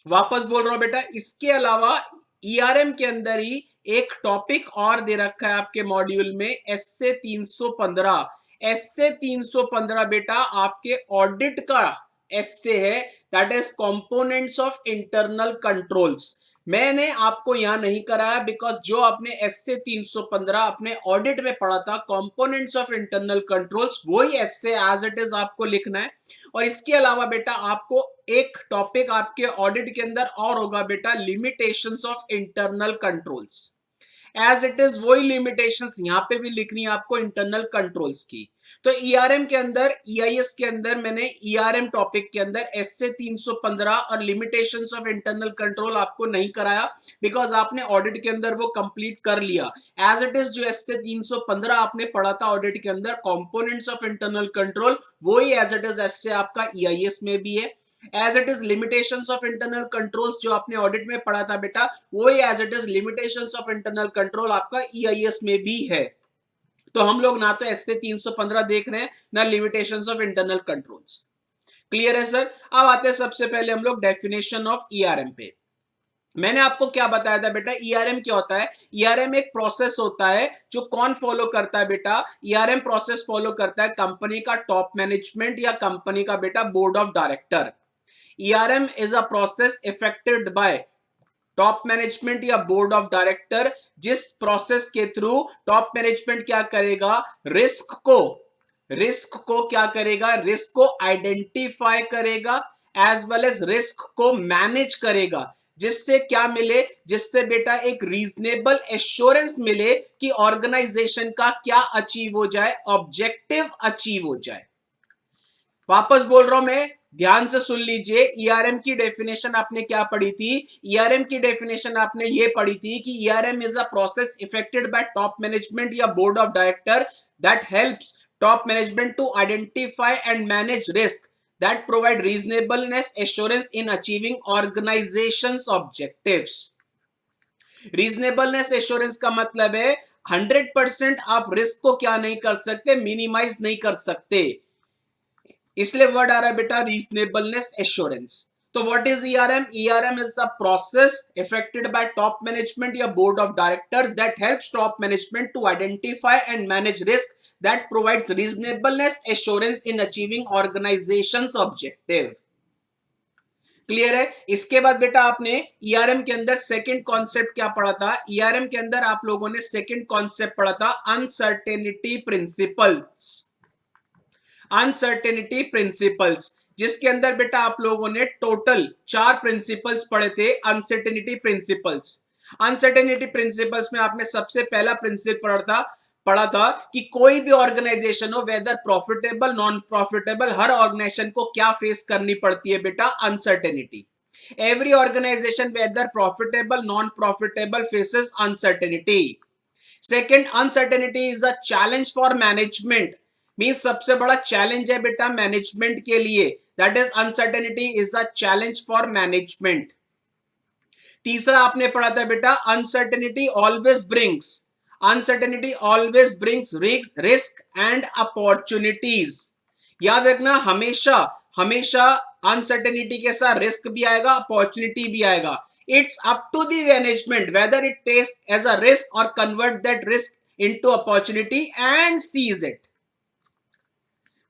S1: वापस बोल रहा हूं बेटा, इसके अलावा ईआरएम के अंदर ही एक टॉपिक और दे रखा है आपके मॉड्यूल में, एसए 315। एसए 315 बेटा आपके ऑडिट का एससे है, that is components of internal controls. मैंने आपको यहां नहीं कराया बिकॉज जो आपने एससे 315 अपने ऑडिट में पढ़ा था कंपोनेंट्स ऑफ इंटरनल कंट्रोल्स, वही एससे एज इट इज आपको लिखना है। और इसके अलावा बेटा आपको एक टॉपिक आपके ऑडिट के अंदर और होगा बेटा, limitations of internal controls. As it is वही लिमिटेशंस यहां पे भी लिखनी है आपको इंटरनल कंट्रोल्स की। तो ईआरएम के अंदर, ईआईएस के अंदर मैंने ईआरएम टॉपिक के अंदर एस से 315 और लिमिटेशंस ऑफ इंटरनल कंट्रोल आपको नहीं कराया बिकॉज आपने ऑडिट के अंदर वो कंप्लीट कर लिया। एज इट इज जो एस से 315 आपने पढ़ा था ऑडिट के अंदर कंपोनेंट्स ऑफ इंटरनल कंट्रोल, वही एज इट इज एस से आपका ईआईएस में भी है। As it is limitations of internal controls जो आपने ऑडिट में पढ़ा था बेटा, वही as it is limitations of internal control आपका ईआईएस में भी है। तो हम लोग ना तो एस से 315 देख रहे हैं ना limitations of internal controls. Clear है सर? अब आते हैं सबसे पहले हम लोग डेफिनेशन ऑफ ईआरएम पे। मैंने आपको क्या बताया था बेटा, ईआरएम क्या होता है? ईआरएम एक प्रोसेस होता है जो कौन फॉलो करता है बेटा? ईआरएम प्रोसेस फॉलो करता है कंपनी का टॉप मैनेजमेंट या कंपनी का बेटा board of director. ERM is a process effected by top management या बोर्ड ऑफ डायरेक्टर, जिस प्रोसेस के थ्रू टॉप मैनेजमेंट क्या करेगा? रिस्क को क्या करेगा? रिस्क को आइडेंटिफाई करेगा एज वेल एज रिस्क को मैनेज करेगा, जिससे क्या मिले? जिससे बेटा एक रीजनेबल एश्योरेंस मिले कि ऑर्गेनाइजेशन का क्या अचीव हो जाए, ऑब्जेक्टिव अचीव हो जाए। वापस बोल रहा हूं मैं, ध्यान से सुन लीजिए। ईआरएम की डेफिनेशन आपने क्या पढ़ी थी? ईआरएम की डेफिनेशन आपने ये पढ़ी थी कि ERM is a process effected by top management या board of director that helps top management to identify and manage risk that provide reasonableness assurance in achieving organization's objectives। Reasonableness assurance का मतलब है 100% आप रिस्क को क्या नहीं कर सकते? मिनिमाइज नहीं कर सकते, इसलिए वर्ड आ रहा है बेटा रीजनेबलनेस एश्योरेंस। तो what is ERM? ERM is the process effected by top management या board of director that helps top management to identify and manage risk that provides reasonableness assurance in achieving organisation's objective. Clear है? इसके बाद बेटा आपने ERM के अंदर second concept क्या पढ़ा था? ईआरएम के अंदर आप लोगों ने सेकंड कॉन्सेप्ट पढ़ा था अनसर्टेनिटी प्रिंसिपल्स। अनसर्टेनिटी प्रिंसिपल्स, जिसके अंदर बेटा आप लोगों ने टोटल 4 प्रिंसिपल्स पढ़े थे अनसर्टेनिटी प्रिंसिपल्स। अनसर्टेनिटी प्रिंसिपल्स में आपने सबसे पहला प्रिंसिपल पढ़ा था कि कोई भी ऑर्गेनाइजेशन हो, वेदर प्रॉफिटेबल नॉन प्रॉफिटेबल, हर ऑर्गेनाइजेशन को क्या फेस करनी पड़ती है बेटा? Uncertainty. Every organisation whether profitable non profitable faces uncertainty. Second, uncertainty is a challenge for management, means सबसे बड़ा चैलेंज है बेटा मैनेजमेंट के लिए, that is uncertainty is a challenge for management. तीसरा आपने पढ़ा था बेटा uncertainty always brings risk and opportunities. याद रखना, हमेशा हमेशा अनसर्टेनिटी के साथ रिस्क भी आएगा, अपॉर्चुनिटी भी आएगा। It's up to the management whether it takes as a risk और convert that risk into opportunity and seize it.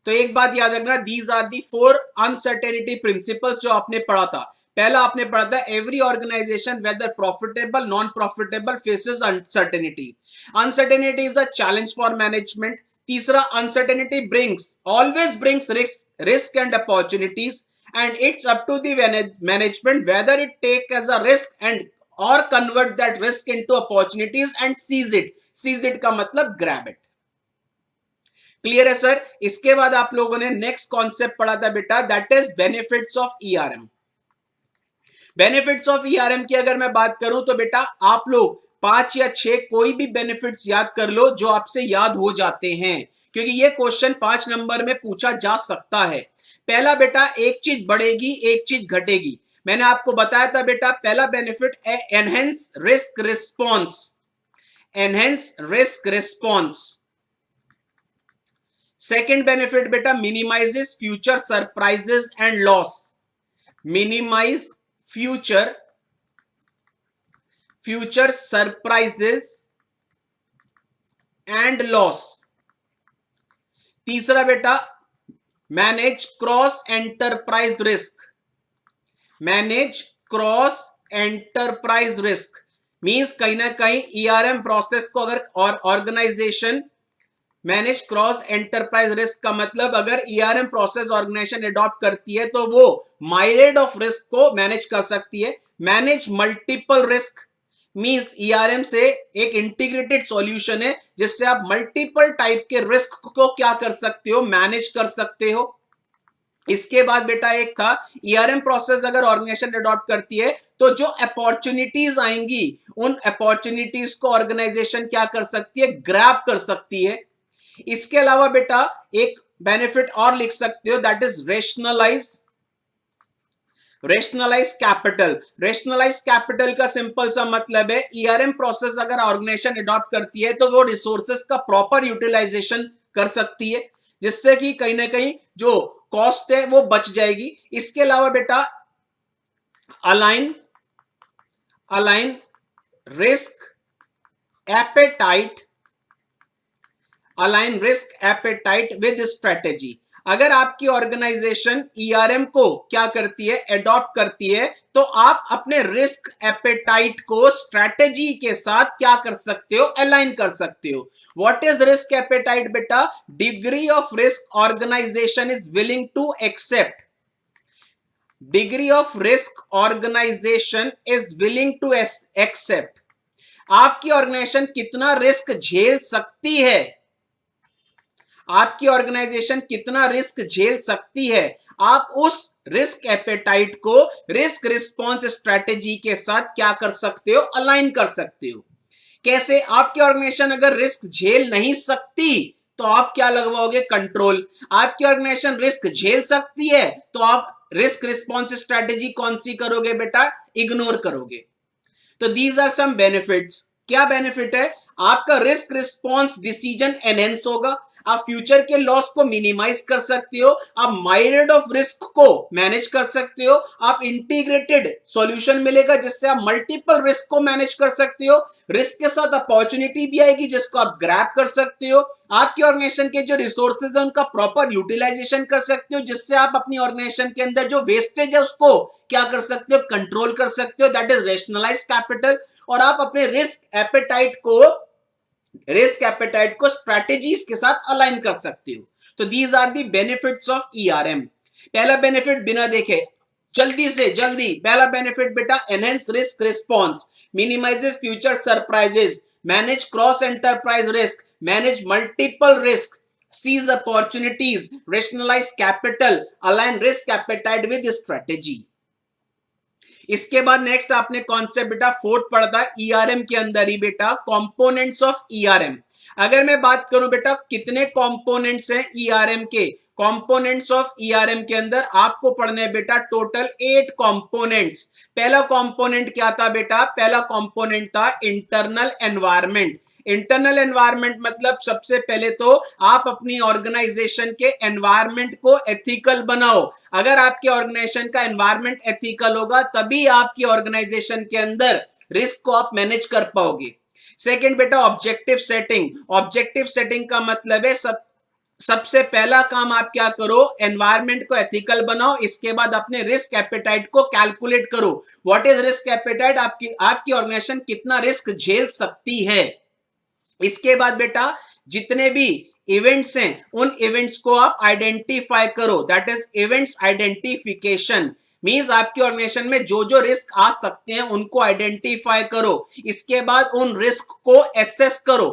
S1: तो एक बात याद रखना, these are the 4 uncertainty principles जो आपने पढ़ा था। पहला आपने पढ़ा था every organisation whether profitable non profitable faces uncertainty. Uncertainty is a challenge for management. तीसरा, uncertainty always brings risk and opportunities and it's up to the management whether it take as a risk and और convert that risk into opportunities and seize it का मतलब grab it. Clear है sir? इसके बाद आप लोगों ने next concept पढ़ा था बेटा, that is benefits of ERM. Benefits of ERM की अगर मैं बात करूं तो बेटा आप लोग 5 या 6 कोई भी बेनिफिट्स याद कर लो जो आपसे याद हो जाते हैं, क्योंकि ये क्वेश्चन 5 नंबर में पूछा जा सकता है। पहला बेटा, एक चीज बढ़ेगी एक चीज घटेगी। मैंने आपको बताया था बेटा पहला बेनिफिट है enhance risk response. Enhance risk response. Second benefit बेटा, minimises future surprises and loss. Minimise future surprises and loss. तीसरा बेटा, manage cross enterprise risk, manage cross enterprise risk means कहीं ना कहीं ईआरएम प्रोसेस को अगर और organisation manage cross enterprise risk का मतलब अगर ईआरएम प्रोसेस ऑर्गेनाइजेशन अडॉप्ट करती है तो वो माइलेड ऑफ रिस्क को मैनेज कर सकती है। Manage multiple risk means ERM से एक इंटीग्रेटेड सॉल्यूशन है जिससे आप मल्टीपल टाइप के रिस्क को क्या कर सकते हो, मैनेज कर सकते हो। इसके बाद बेटा एक था ईआरएम प्रोसेस अगर ऑर्गेनाइजेशन अडॉप्ट करती है तो जो अपॉर्चुनिटीज आएंगी उन अपॉर्चुनिटीज को ऑर्गेनाइजेशन क्या कर सकती है, ग्रैब कर सकती है। इसके अलावा बेटा एक बेनिफिट और लिख सकते हो that is rationalise capital. Rationalise capital का सिंपल सा मतलब है ईआरएम प्रोसेस अगर ऑर्गेनाइजेशन अडॉप्ट करती है तो वो रिसोर्सेज का प्रॉपर यूटिलाइजेशन कर सकती है जिससे कि कहीं ना कहीं जो कॉस्ट है वो बच जाएगी। इसके अलावा बेटा align align risk apatite align risk appetite with strategy. अगर आपकी ऑर्गेनाइजेशन ईआरएम को क्या करती है, अडॉप्ट करती है तो आप अपने रिस्क एपेटाइट को स्ट्रेटेजी के साथ क्या कर सकते हो, अलाइन कर सकते हो। व्हाट इज रिस्क एपेटाइट बेटा? Degree of risk organisation is willing to accept, degree of risk organisation is willing to accept. आपकी ऑर्गेनाइजेशन कितना रिस्क झेल सकती है, आपकी ऑर्गेनाइजेशन कितना रिस्क झेल सकती है, आप उस रिस्क एपेटाइट को रिस्क रिस्पॉन्स स्ट्रेटेजी के साथ क्या कर सकते हो, अलाइन कर सकते हो। कैसे? आपकी ऑर्गेनाइजेशन अगर रिस्क झेल नहीं सकती तो आप क्या लगवाओगे, कंट्रोल। आपकी ऑर्गेनाइजेशन रिस्क झेल सकती है तो आप रिस्क रिस्पॉन्स स्ट्रेटेजी कौन सी करोगे बेटा, इग्नोर करोगे। तो दीज आर सम बेनिफिट्स। क्या बेनिफिट है? आपका रिस्क रिस्पॉन्स डिसीजन एनहेंस होगा, आप फ्यूचर के लॉस को मिनिमाइज कर सकते हो, आप माइल्ड ऑफ रिस्क को मैनेज कर सकते हो, आप इंटीग्रेटेड सॉल्यूशन मिलेगा जिससे आप मल्टीपल रिस्क को मैनेज कर सकते हो। रिस्क के साथ अपॉर्चुनिटी भी आएगी जिसको आप ग्रैब कर सकते हो। आपकी ऑर्गेनाइजेशन के जो रिसोर्सेज है उनका प्रॉपर यूटिलाइजेशन कर सकते हो जिससे आप अपनी ऑर्गेनाइजेशन के अंदर जो वेस्टेज है उसको क्या कर सकते हो, कंट्रोल कर सकते हो। That is rationalise capital. और आप अपने रिस्क एपेटाइट को स्ट्रेटेजीज के साथ अलाइन कर सकते हो। तो these are the benefits of ERM. पहला बेनिफिट बिना देखे जल्दी से जल्दी, पहला बेनिफिट बेटा enhance risk response, minimises future surprises, manage cross enterprise risk, manage multiple risk, seize opportunities, rationalise capital, align risk appetite with strategy. इसके बाद नेक्स्ट आपने कॉन्सेप्ट बेटा फोर्थ पढ़ा था ईआरएम के अंदर ही बेटा, कंपोनेंट्स ऑफ ईआरएम। अगर मैं बात करूं बेटा कितने कंपोनेंट्स हैं ईआरएम के, कंपोनेंट्स ऑफ ईआरएम के अंदर आपको पढ़ने बेटा टोटल 8 कंपोनेंट्स। पहला कंपोनेंट क्या था बेटा? पहला कंपोनेंट था इंटरनल एनवायरनमेंट। इंटरनल एनवायरनमेंट मतलब सबसे पहले तो आप अपनी ऑर्गेनाइजेशन के एनवायरनमेंट को एथिकल बनाओ। अगर आपके ऑर्गेनाइजेशन का एनवायरनमेंट एथिकल होगा तभी आपकी ऑर्गेनाइजेशन के अंदर रिस्क को आप मैनेज कर पाओगे। सेकंड बेटा ऑब्जेक्टिव सेटिंग। ऑब्जेक्टिव सेटिंग का मतलब है सबसे पहला काम आप क्या करो, एनवायरनमेंट को एथिकल बनाओ, इसके बाद अपने रिस्क एपेटाइट को कैलकुलेट करो। What is risk apatite? आपकी ऑर्गेनाइजेशन कितना रिस्क झेल सकती है। इसके बाद बेटा जितने भी इवेंट्स हैं उन इवेंट्स को आप आइडेंटिफाई करो, that is events identification. Means आपकी ऑर्गेनाइजेशन में जो जो रिस्क आ सकते हैं उनको आइडेंटिफाई करो, इसके बाद उन रिस्क को एसेस करो,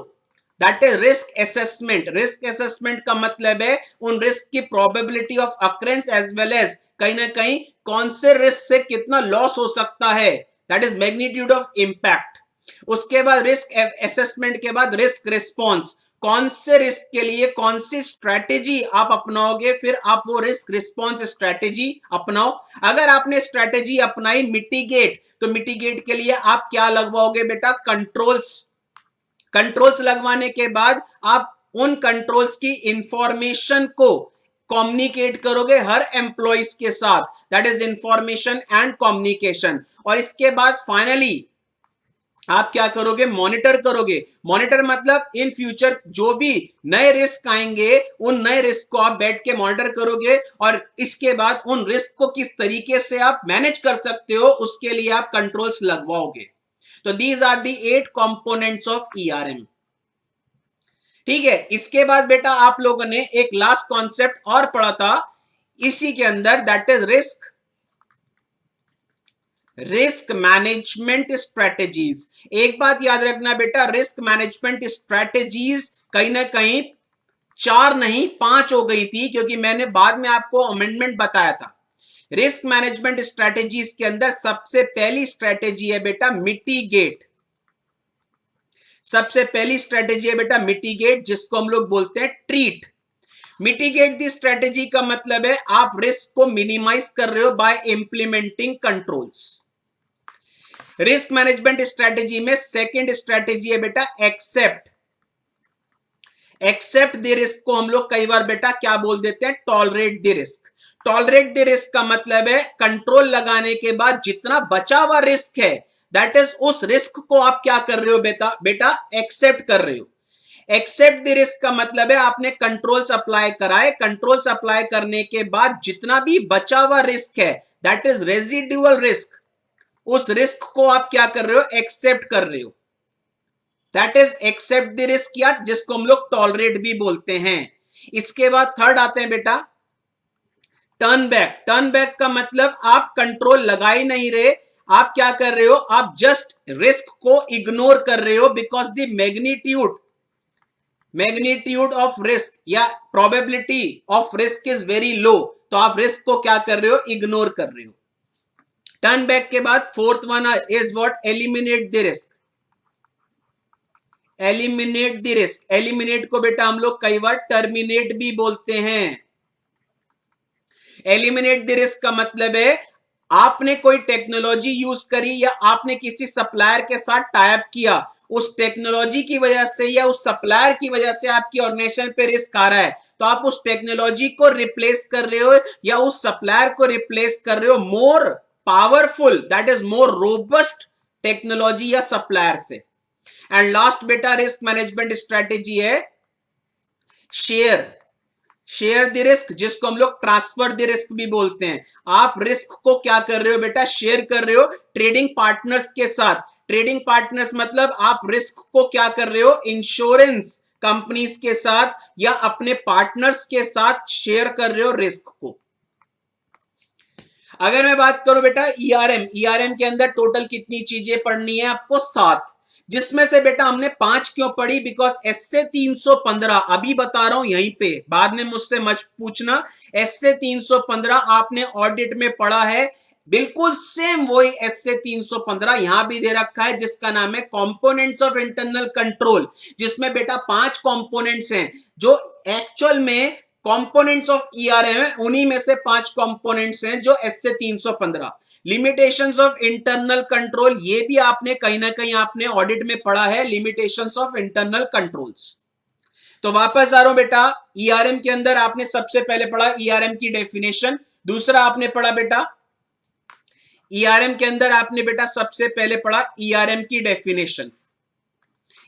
S1: that is risk assessment. Risk assessment का मतलब है उन रिस्क की probability of occurrence as well as कहीं ना कहीं कौन से रिस्क से कितना लॉस हो सकता है, that is magnitude of impact. उसके बाद रिस्क असेसमेंट के बाद रिस्क रिस्पॉन्स, कौन से रिस्क के लिए कौन सी स्ट्रेटेजी आप अपनाओगे, फिर आप वो रिस्क रिस्पॉन्स स्ट्रेटेजी अपनाओ। अगर आपने स्ट्रेटेजी अपनाई मिटिगेट, तो मिटिगेट के लिए आप क्या लगवाओगे बेटा, कंट्रोल्स। कंट्रोल्स लगवाने के बाद आप उन कंट्रोल्स की इंफॉर्मेशन को कम्युनिकेट करोगे हर एम्प्लॉइज के साथ, that is information and communication. और इसके बाद फाइनली आप क्या करोगे, मॉनिटर करोगे। मॉनिटर मतलब इन फ्यूचर जो भी नए रिस्क आएंगे उन नए रिस्क को आप बैठ के मॉनिटर करोगे और इसके बाद उन रिस्क को किस तरीके से आप मैनेज कर सकते हो उसके लिए आप कंट्रोल्स लगवाओगे। तो these are the 8 components of ERM. ठीक है, इसके बाद बेटा आप लोगों ने एक लास्ट कॉन्सेप्ट और पढ़ा था इसी के अंदर, that is risk management strategies. एक बात याद रखना बेटा, रिस्क मैनेजमेंट स्ट्रेटेजीज कहीं ना कहीं 4 नहीं 5 हो गई थी, क्योंकि मैंने बाद में आपको अमेंडमेंट बताया था। रिस्क मैनेजमेंट स्ट्रेटेजीज के अंदर सबसे पहली स्ट्रेटेजी है बेटा मिटिगेट। सबसे पहली स्ट्रेटेजी है बेटा मिटिगेट, जिसको हम लोग बोलते हैं ट्रीट। मिटिगेट दी स्ट्रेटेजी का मतलब है आप रिस्क को मिनिमाइज कर रहे हो by implementing controls. Risk management strategy में सेकंड स्ट्रेटेजी है बेटा एक्सेप्ट। एक्सेप्ट द रिस्क को हम लोग कई बार बेटा क्या बोल देते हैं, tolerate the risk. Tolerate the risk का मतलब है कंट्रोल लगाने के बाद जितना बचा हुआ रिस्क है, दैट इज उस रिस्क को आप क्या कर रहे हो बेटा एक्सेप्ट कर रहे हो। एक्सेप्ट द रिस्क का मतलब है आपने कंट्रोल्स अप्लाई कराए, कंट्रोल्स अप्लाई करने के बाद जितना भी बचा हुआ रिस्क है, दैट इज रेजिडुअल रिस्क, उस रिस्क को आप क्या कर रहे हो, एक्सेप्ट कर रहे हो। That is accept the risk, या जिसको हम लोग टॉलरेट भी बोलते हैं। इसके बाद थर्ड आते हैं बेटा टर्न बैक। टर्न बैक का मतलब आप कंट्रोल लगा ही नहीं रहे, आप क्या कर रहे हो, आप जस्ट रिस्क को इग्नोर कर रहे हो because the magnitude of risk या probability of risk is very low, तो आप रिस्क को क्या कर रहे हो, इग्नोर कर रहे हो। टर्न बैक के बाद fourth one is what, eliminate the risk. Eliminate the risk, eliminate को बेटा हम लोग कई बार टर्मिनेट भी बोलते हैं। एलिमिनेट द रिस्क का मतलब है आपने कोई टेक्नोलॉजी यूज करी या आपने किसी सप्लायर के साथ टाई अप किया, उस टेक्नोलॉजी की वजह से या उस सप्लायर की वजह से आपकी ऑर्गेनाइजेशन पे रिस्क आ रहा है, तो आप उस टेक्नोलॉजी को रिप्लेस कर रहे हो या उस सप्लायर को रिप्लेस कर रहे हो more powerful, that is more robust technology या सप्लायर से। एंड लास्ट बेटा रिस्क मैनेजमेंट स्ट्रेटेजी है शेयर द रिस्क, जिसको हम लोग ट्रांसफर द रिस्क भी बोलते हैं। आप रिस्क को क्या कर रहे हो बेटा, शेयर कर रहे हो ट्रेडिंग पार्टनर्स के साथ। ट्रेडिंग पार्टनर्स मतलब आप रिस्क को क्या कर रहे हो, इंश्योरेंस कंपनीज के साथ या अपने पार्टनर्स के साथ शेयर कर रहे हो रिस्क को। अगर मैं बात करूं बेटा ईआरएम के अंदर टोटल कितनी चीजें पढ़नी है आपको, 7, जिसमें से बेटा हमने 5 क्यों पढ़ी, बिकॉज एस से 315 अभी बता रहा हूं यहीं पे, बाद में मुझसे मत पूछना। एस से 315 आपने ऑडिट में पढ़ा है, बिल्कुल सेम वही एस से 315 यहां भी दे रखा है, जिसका नाम है कंपोनेंट्स ऑफ इंटरनल कंट्रोल, जिसमें बेटा 5 कंपोनेंट्स हैं जो एक्चुअल में कंपोनेंट्स ऑफ ईआरएम है, उन्हीं में से 5 कंपोनेंट्स हैं जो एस से 315। लिमिटेशंस ऑफ इंटरनल कंट्रोल, ये भी आपने कहीं ना कहीं आपने ऑडिट में पढ़ा है, लिमिटेशंस ऑफ इंटरनल कंट्रोल्स। तो वापस आ रहा हूं बेटा, ईआरएम के अंदर आपने सबसे पहले पढ़ा ईआरएम की डेफिनेशन। दूसरा आपने पढ़ा बेटा ईआरएम के अंदर आपने बेटा सबसे पहले पढ़ा ईआरएम की डेफिनेशन।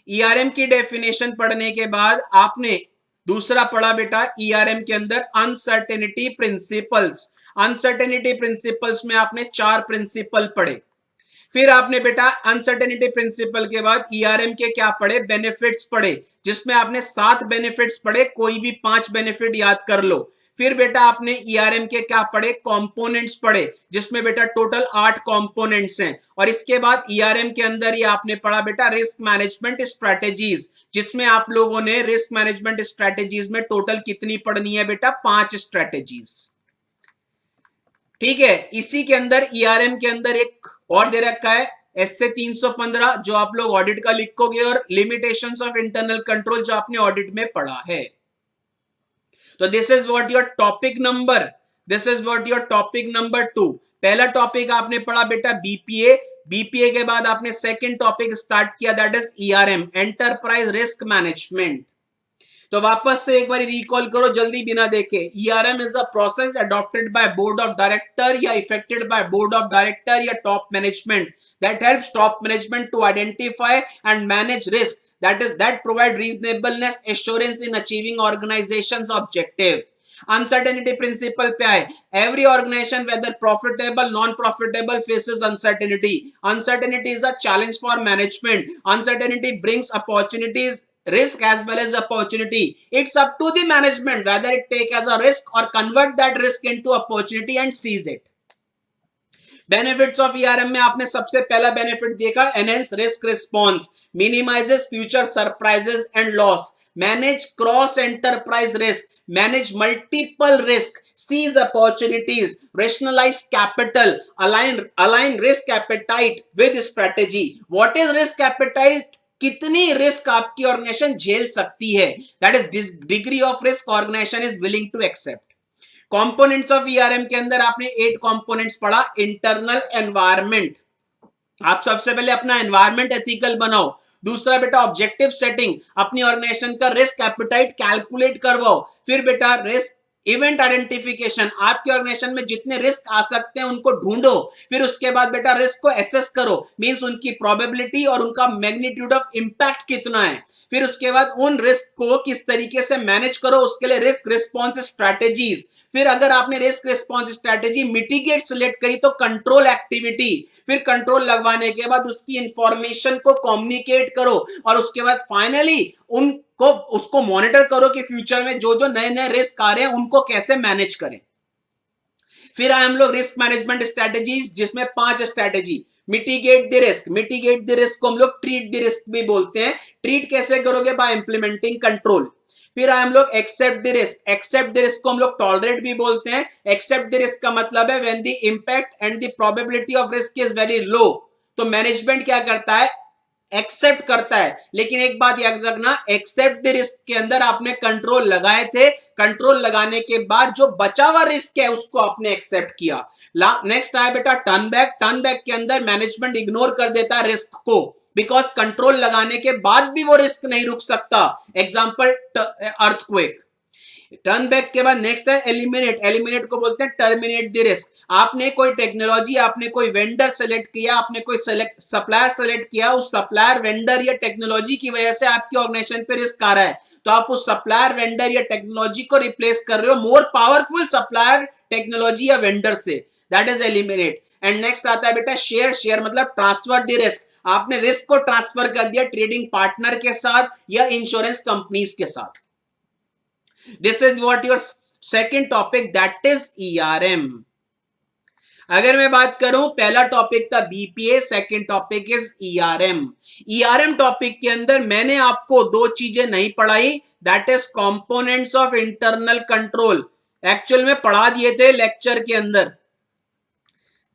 S1: ईआरएम की डेफिनेशन पढ़ने के बाद आपने दूसरा पढ़ा बेटा ईआरएम के अंदर अनसर्टेनिटी प्रिंसिपल्स। अनसर्टेनिटी प्रिंसिपल्स में आपने 4 प्रिंसिपल पढ़े। फिर आपने बेटा अनसर्टेनिटी प्रिंसिपल के बाद ईआरएम के क्या पढ़े, बेनिफिट्स पढ़े, जिसमें आपने 7 बेनिफिट्स पढ़े, कोई भी 5 बेनिफिट याद कर लो। फिर बेटा आपने ईआरएम के क्या पढ़े, कंपोनेंट्स पढ़े, जिसमें बेटा टोटल 8 कंपोनेंट्स हैं। और इसके बाद ईआरएम के अंदर ही आपने पढ़ा बेटा रिस्क मैनेजमेंट स्ट्रेटेजीज, जिसमें आप लोगों ने रिस्क मैनेजमेंट स्ट्रेटेजीज में टोटल कितनी पढ़नी है बेटा, 5 स्ट्रेटेजीज। ठीक है, इसी के अंदर ईआरएम के अंदर एक और दे रखा है एस से 315, जो आप लोग ऑडिट का लिखोगे, और लिमिटेशंस ऑफ इंटरनल कंट्रोल जो आपने ऑडिट में पढ़ा है। तो this is what your topic number 2। पहला टॉपिक आपने पढ़ा बेटा बीपीए। बीपीए के बाद आपने सेकंड टॉपिक स्टार्ट किया, that is ERM, enterprise risk management. तो वापस से एक बार रिकॉल करो जल्दी बिना देखे। ERM is a process adopted by board of director या effected by board of director या top management that helps top management to identify and manage risk that provide reasonableness assurance in achieving organization's objective। Uncertainty principle पे आए, every organisation whether profitable non profitable faces uncertainty. Uncertainty is a challenge for management. Uncertainty brings opportunities risk as well as opportunity. It's up to the management whether it take as a risk or convert that risk into opportunity and seize it। Benefits of ERM में आपने सबसे पहला benefit देखा, enhance risk response, minimises future surprises and loss, manage cross enterprise risk, manage multiple risk, seize opportunities, rationalize capital, align risk appetite with strategy। what is risk appetite? कितनी risk आपकी organisation झेल सकती है, that is degree of risk organisation is willing to accept. Components of ERM के अंदर आपने 8 components पढ़ा। Internal environment, आप सबसे पहले अपना एनवायरनमेंट एथिकल बनाओ। दूसरा बेटा ऑब्जेक्टिव सेटिंग, अपनी ऑर्गेनाइजेशन का रिस्क एपेटाइट कैलकुलेट करवाओ। फिर बेटा रिस्क इवेंट आइडेंटिफिकेशन, आपके ऑर्गेनाइजेशन में जितने रिस्क आ सकते हैं उनको ढूंढो। फिर उसके बाद बेटा रिस्क को एसेस करो, मींस उनकी प्रोबेबिलिटी और उनका मैग्नीट्यूड ऑफ इंपैक्ट कितना है। फिर उसके बाद उन रिस्क को किस तरीके से मैनेज करो, उसके लिए रिस्क रिस्पॉन्स स्ट्रैटेजीज। फिर अगर आपने risk response strategy mitigate select करी तो कंट्रोल एक्टिविटी। फिर कंट्रोल लगवाने के बाद उसकी इंफॉर्मेशन को कम्युनिकेट करो और उसके बाद फाइनली उनको उसको मॉनिटर करो कि फ्यूचर में जो जो नए नए रिस्क आ रहे हैं उनको कैसे मैनेज करें। फिर आए हम लोग रिस्क मैनेजमेंट स्ट्रैटेजीज, जिसमें 5 strategy. Mitigate the risk, mitigate the risk को हम लोग ट्रीट द रिस्क भी बोलते हैं। ट्रीट कैसे करोगे? By implementing control. फिर आए हम लोग accept the risk, accept the risk को हम लोग टॉलरेट भी बोलते हैं। एक्सेप्ट द रिस्क का मतलब है when the impact and the probability of risk is very low. तो मैनेजमेंट क्या करता है? एक्सेप्ट करता है। लेकिन एक बात याद रखना, एक्सेप्ट द रिस्क के अंदर आपने कंट्रोल लगाए थे, कंट्रोल लगाने के बाद जो बचा हुआ रिस्क है उसको आपने एक्सेप्ट किया। नेक्स्ट आया बेटा टर्न बैक। टर्न बैक के अंदर मैनेजमेंट इग्नोर कर देता है रिस्क को, बिकॉज कंट्रोल लगाने के बाद भी वो रिस्क नहीं रुक सकता। Example earthquake. टर्न बैक के बाद नेक्स्ट है एलिमिनेट। एलिमिनेट को बोलते हैं टर्मिनेट द रिस्क। आपने कोई टेक्नोलॉजी, आपने कोई वेंडर सेलेक्ट किया, आपने कोई सप्लायर सेलेक्ट किया, उस सप्लायर वेंडर या टेक्नोलॉजी की वजह से आपकी ऑर्गेनाइजेशन पे रिस्क आ रहा है, तो आप उस सप्लायर वेंडर या टेक्नोलॉजी को रिप्लेस कर रहे हो मोर पावरफुल सप्लायर टेक्नोलॉजी या वेंडर से, that is eliminate. And next आता है बेटा शेयर। शेयर मतलब ट्रांसफर द रिस्क। आपने रिस्क को ट्रांसफर कर दिया ट्रेडिंग पार्टनर के साथ या इंश्योरेंस कंपनीज के साथ। This is what your second topic, that is ERM। अगर मैं बात करूं, पहला टॉपिक था BPA, second topic is ERM। ERM topic के अंदर मैंने आपको 2 चीजें नहीं पढ़ाई, that is components of internal control. Actual में पढ़ा दिए थे लेक्चर के अंदर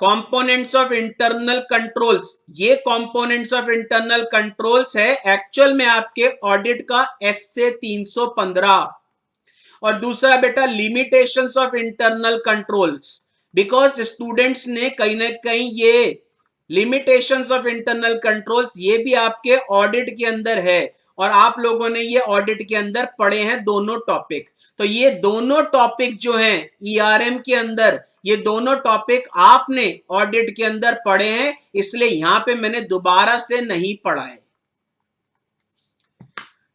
S1: कंपोनेंट्स ऑफ इंटरनल कंट्रोल्स। ये कंपोनेंट्स ऑफ इंटरनल कंट्रोल्स है एक्चुअल में आपके ऑडिट का एसए 315। और दूसरा बेटा limitations of internal controls, because students ने कहीं ना कहीं ये लिमिटेशंस ऑफ इंटरनल कंट्रोल्स ये भी आपके ऑडिट के अंदर है और आप लोगों ने ये ऑडिट के अंदर पढ़े हैं दोनों टॉपिक। तो ये दोनों टॉपिक जो हैं ईआरएम के अंदर, ये दोनों टॉपिक आपने ऑडिट के अंदर पढ़े हैं, इसलिए यहां पे मैंने दोबारा से नहीं पढ़ा है।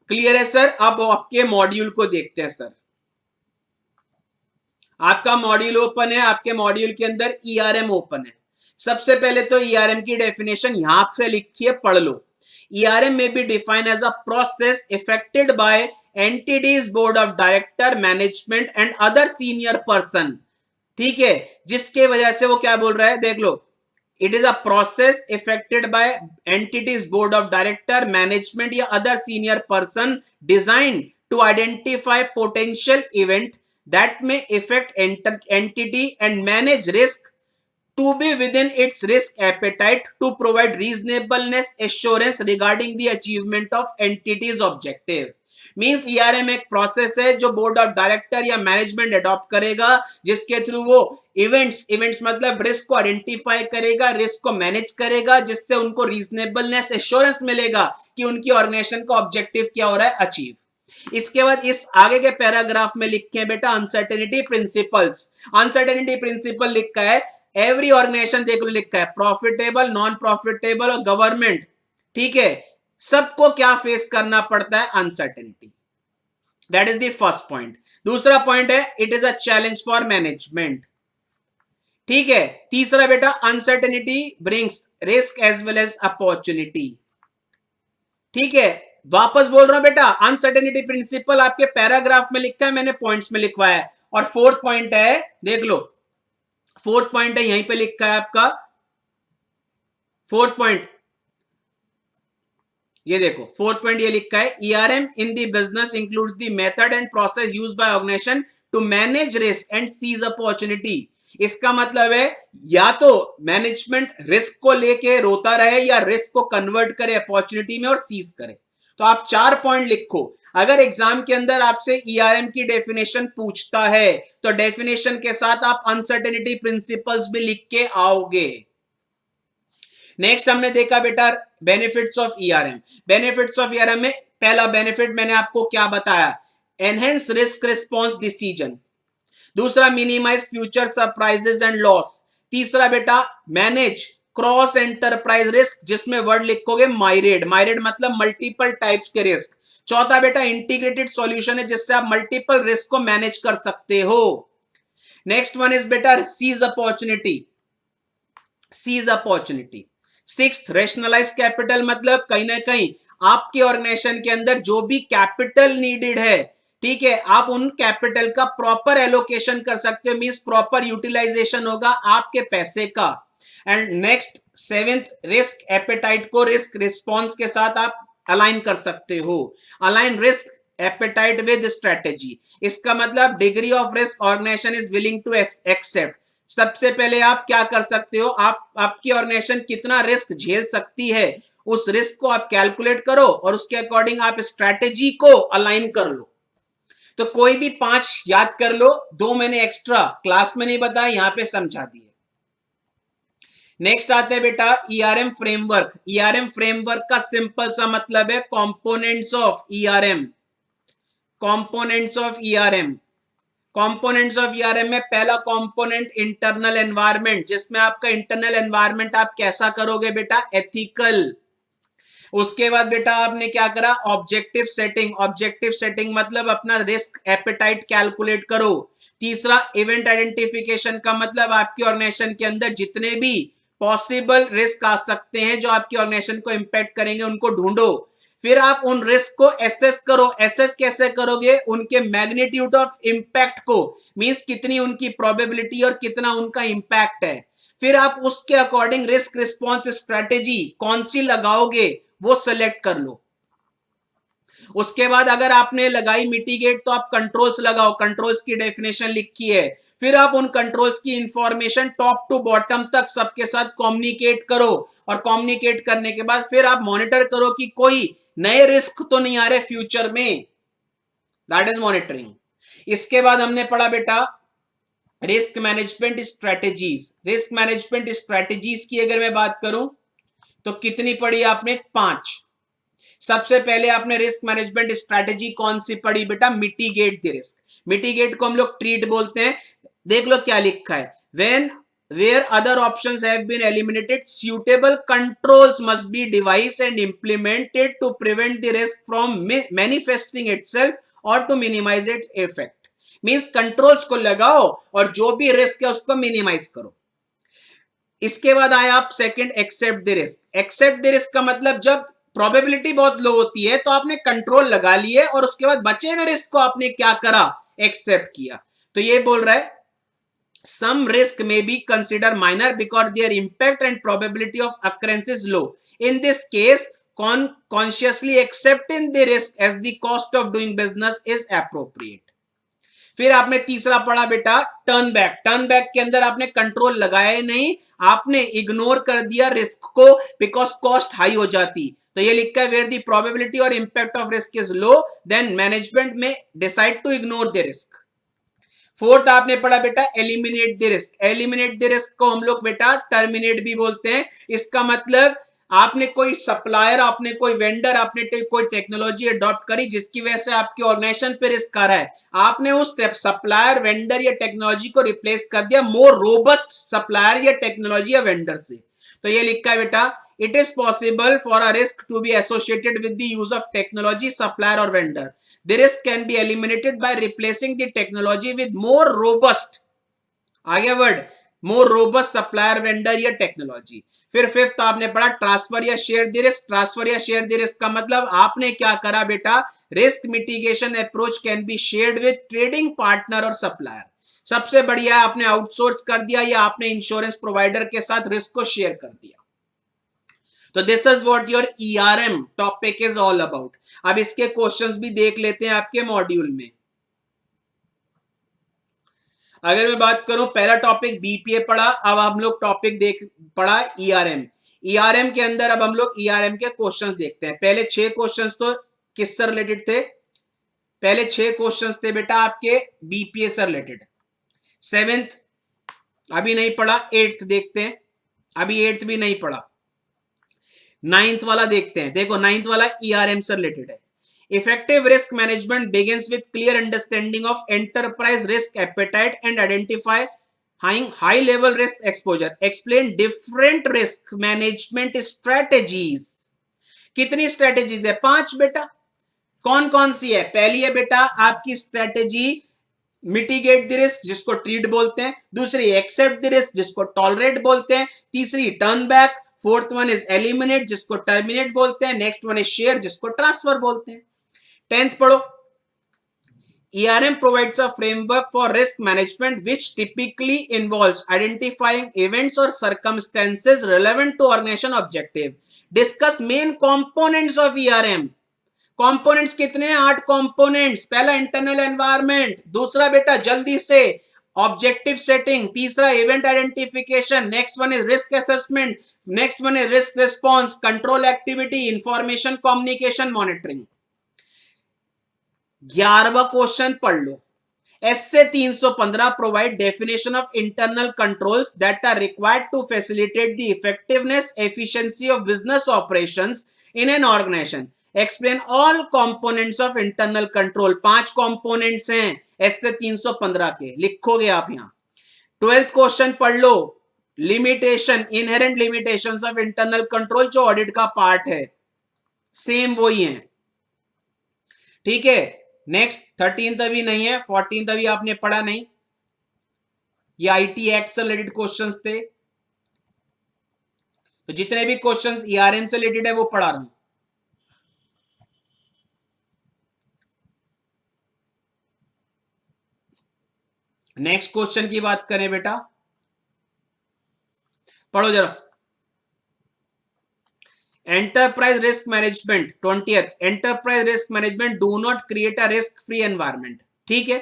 S1: क्लियर है सर? अब आपके मॉड्यूल को देखते हैं सर। आपका मॉड्यूल ओपन है, आपके मॉड्यूल के अंदर ईआरएम ओपन है। सबसे पहले तो ईआरएम की डेफिनेशन यहां से लिखिए, पढ़ लो। ERM may be defined as a process effected by entities, board of director, management and other senior person. ठीक है, जिसके वजह से वो क्या बोल रहा है, देख लो। It is a process effected by entities, board of director, management या other senior person design to identify potential event that may affect entity and manage risk to be within its risk appetite to provide reasonableness assurance regarding the achievement of entity's objective। Means ERM एक process है जो board of director या management adopt करेगा, जिसके through वो events मतलब risk को identify करेगा, रिस्क को मैनेज करेगा, जिससे उनको रीजनेबलनेस एश्योरेंस मिलेगा कि उनकी ऑर्गेनाइजेशन का ऑब्जेक्टिव क्या हो रहा है, अचीव। इसके बाद इस आगे के पैराग्राफ में लिखे हैं बेटा अनसर्टेनिटी प्रिंसिपल्स। अनसर्टेनिटी प्रिंसिपल लिखा है एवरी ऑर्गेनाइजेशन, देख लो लिखा है प्रॉफिटेबल, नॉन प्रॉफिटेबल और गवर्नमेंट, ठीक है, सबको क्या फेस करना पड़ता है, uncertainty. That is the first point. दूसरा पॉइंट है it is a challenge for management, ठीक है। तीसरा बेटा uncertainty brings risk as well as opportunity, ठीक है। वापस बोल रहा हूं बेटा अनसर्टेनिटी प्रिंसिपल आपके पैराग्राफ में लिखा है, मैंने पॉइंट्स में लिखवाया है। और फोर्थ पॉइंट है, देख लो फोर्थ पॉइंट है यहीं पे लिखा है आपका, फोर्थ पॉइंट ये देखो, फोर्थ पॉइंट ये लिखा है ERM in the business includes the method and process used by organisation to manage risk and seize opportunity. इसका मतलब है या तो मैनेजमेंट रिस्क को लेके रोता रहे या रिस्क को कन्वर्ट करे अपॉर्चुनिटी में और सीज करे। तो आप 4 पॉइंट लिखो। अगर एग्जाम के अंदर आपसे ईआरएम की डेफिनेशन पूछता है तो डेफिनेशन के साथ आप अनसर्टेनिटी प्रिंसिपल्स भी लिख के आओगे। नेक्स्ट हमने देखा बेटा benefits of ERM. Benefits of ERM में पहला बेनिफिट मैंने आपको क्या बताया, एनहेंस रिस्क रिस्पॉन्स डिसीजन। दूसरा minimise future surprises and loss. तीसरा बेटा मैनेज क्रॉस एंटरप्राइज रिस्क, जिसमें वर्ड लिखोगे माइरेड, माइरेड मतलब मल्टीपल टाइप्स के रिस्क। चौथा बेटा इंटीग्रेटेड सॉल्यूशन है जिससे आप मल्टीपल रिस्क को मैनेज कर सकते हो। नेक्स्ट वन इज बेटा seize opportunity, seize opportunity. Sixth rationalise capital, मतलब कहीं ना कहीं आपके ऑर्गेनाइजेशन के अंदर जो भी कैपिटल नीडेड है, ठीक है, आप उन कैपिटल का प्रॉपर एलोकेशन कर सकते हो, मींस प्रॉपर यूटिलाइजेशन होगा आपके पैसे का। And next seventh risk appetite को रिस्क रिस्पॉन्स के साथ आप अलाइन कर सकते हो। Align risk appetite with strategy, इसका मतलब degree of risk organisation is willing to accept. सबसे पहले आप क्या कर सकते हो, आपकी ऑर्गेनाइजेशन कितना रिस्क झेल सकती है, उस रिस्क को आप कैलकुलेट करो और उसके अकॉर्डिंग आप स्ट्रैटेजी को अलाइन कर लो। तो कोई भी 5 याद कर लो, 2 मैंने एक्स्ट्रा क्लास में नहीं बताया, यहां पे समझा दिए। नेक्स्ट आते हैं बेटा ईआरएम फ्रेमवर्क। ईआरएम फ्रेमवर्क का सिंपल सा मतलब है components of ERM. Components of ERM, components of ERM में पहला कंपोनेंट इंटरनल एनवायरनमेंट, जिसमें आपका इंटरनल एनवायरनमेंट आप कैसा करोगे बेटा, एथिकल। उसके बाद बेटा आपने क्या करा, ऑब्जेक्टिव सेटिंग। ऑब्जेक्टिव सेटिंग मतलब अपना रिस्क एपेटाइट कैलकुलेट करो। तीसरा इवेंट आइडेंटिफिकेशन का मतलब आपकी ऑर्गेनाइजेशन के अंदर जितने भी पॉसिबल रिस्क आ सकते हैं जो आपकी ऑर्गेनाइजेशन को इंपैक्ट करेंगे उनको ढूंढो। फिर आप उन रिस्क को एसेस करो। एसेस कैसे करोगे, उनके मैग्नीट्यूड ऑफ इंपैक्ट को, मींस कितनी उनकी प्रोबेबिलिटी और कितना उनका इंपैक्ट है। फिर आप उसके अकॉर्डिंग रिस्क रिस्पॉन्स स्ट्रेटेजी कौन सी लगाओगे वो सिलेक्ट कर लो। उसके बाद अगर आपने लगाई मिटिगेट तो आप कंट्रोल्स लगाओ, कंट्रोल्स की डेफिनेशन लिखी है। फिर आप उन कंट्रोल्स की इंफॉर्मेशन टॉप टू बॉटम तक सबके साथ कम्युनिकेट करो और कम्युनिकेट करने के बाद फिर आप मॉनिटर करो कि कोई नए रिस्क तो नहीं आ रहे फ्यूचर में, दैट इज मॉनिटरिंग। इसके बाद हमने पढ़ा बेटा risk management strategies. Risk management strategies की अगर मैं बात करूं तो कितनी पढ़ी आपने, 5। सबसे पहले आपने रिस्क मैनेजमेंट स्ट्रेटेजी कौन सी पढ़ी बेटा, मिटिगेट द रिस्क। मिटिगेट को हम लोग ट्रीट बोलते हैं। देख लो क्या लिखा है, when where other options have been eliminated, suitable controls must be devised and implemented to prevent the risk from manifesting itself or to minimize its effect। Means controls को लगाओ और जो भी रिस्क है उसको मिनिमाइज करो। इसके बाद आया आप second accept the risk. Accept the risk का मतलब जब प्रोबेबिलिटी बहुत लो होती है तो आपने कंट्रोल लगा लिए और उसके बाद बचे हुए रिस्क को आपने क्या करा, एक्सेप्ट किया। तो ये बोल रहा है some risk may be considered minor because their impact and probability of occurrence is low. In this case, consciously accepting the risk as the cost of doing business is appropriate। फिर आपने तीसरा पढ़ा बेटा टर्न बैक। टर्न बैक के अंदर आपने control लगाया ही नहीं, आपने इग्नोर कर दिया रिस्क को बिकॉज कॉस्ट हाई हो जाती। तो ये लिखा है वेयर द प्रोबेबिलिटी और impact of risk is low then management में decide to ignore the risk. Fourth आपने पढ़ा बेटा eliminate the risk. Eliminate the risk को हम लोग बेटा टर्मिनेट भी बोलते हैं। इसका मतलब आपने कोई सप्लायर, आपने कोई वेंडर, आपने कोई टेक्नोलॉजी अडॉप्ट करी जिसकी वजह से आपके ऑर्गेनाइजेशन पे रिस्क आ रहा है, आपने उस सप्लायर, वेंडर या टेक्नोलॉजी को रिप्लेस कर दिया मोर रोबस्ट सप्लायर या टेक्नोलॉजी या वेंडर से। तो ये लिखा है बेटा, it is possible for a risk to be associated with the use of technology, supplier और vendor. The risk can be eliminated by replacing the technology with more robust, आगे word, more robust supplier, vendor या technology. फिर fifth आपने पढ़ा transfer या share the risk. Transfer या share the risk का मतलब आपने क्या करा बेटा, risk mitigation approach can be shared with trading partner और सप्लायर। सबसे बढ़िया आपने आउटसोर्स कर दिया या आपने इंश्योरेंस प्रोवाइडर के साथ रिस्क को शेयर कर दिया। तो this is what your ERM topic is all about. अब इसके क्वेश्चंस भी देख लेते हैं आपके मॉड्यूल में। अगर मैं बात करूं, पहला टॉपिक बीपीए पढ़ा, अब हम लोग टॉपिक पढ़ा ईआरएम। ईआरएम के अंदर अब हम लोग ईआरएम के क्वेश्चंस देखते हैं। पहले 6 क्वेश्चंस तो किससे रिलेटेड थे? पहले 6 क्वेश्चंस थे बेटा आपके बीपीए से रिलेटेड। 7th अभी नहीं पढ़ा, 8th देखते हैं, अभी 8th भी नहीं पढ़ा। 9th वाला देखते हैं। देखो 9th वाला ईआरएम से रिलेटेड है। Effective risk management begins with clear understanding of enterprise risk appetite and identify high level risk exposure. Explain different risk management strategies. कितनी स्ट्रेटेजीज है? 5 बेटा। कौन कौन सी है? पहली है बेटा आपकी स्ट्रेटेजी मिटिगेट द रिस्क, जिसको ट्रीट बोलते हैं। दूसरी एक्सेप्ट द रिस्क, जिसको टॉलरेट बोलते हैं। तीसरी turn back. Fourth one is eliminate, जिसको टर्मिनेट बोलते हैं। नेक्स्ट वन इज शेयर, जिसको ट्रांसफर बोलते हैं। 10th पढ़ो। ERM provides a framework for risk management which typically involves identifying events or circumstances relevant to organization objective. Discuss main components of ERM. Components कितने हैं? 8 components. पहला internal environment, दूसरा बेटा जल्दी से ऑब्जेक्टिव सेटिंग, तीसरा event identification, next one is risk assessment, next one is risk response, control activity, information communication, monitoring. 11वां question पढ़ लो। SA 315 provide definition of internal controls that are required to facilitate the effectiveness efficiency of business operations in an organisation. Explain all components of internal control. 5 components हैं SA 315 के, लिखोगे आप यहां। 12th question पढ़ लो। Limitation, inherent limitations of internal control, जो audit का part है, सेम वही है। ठीक है। नेक्स्ट 13th अभी नहीं है, 14th अभी आपने पढ़ा नहीं, ये आईटी एक्ट से रिलेटेड क्वेश्चंस थे। तो जितने भी क्वेश्चंस ईआरएम से रिलेटेड है वो पढ़ा रहा हूं। नेक्स्ट क्वेश्चन की बात करें बेटा, पढ़ो जरा। Enterprise risk management 20th, enterprise risk management do not create a risk free environment. ठीक है,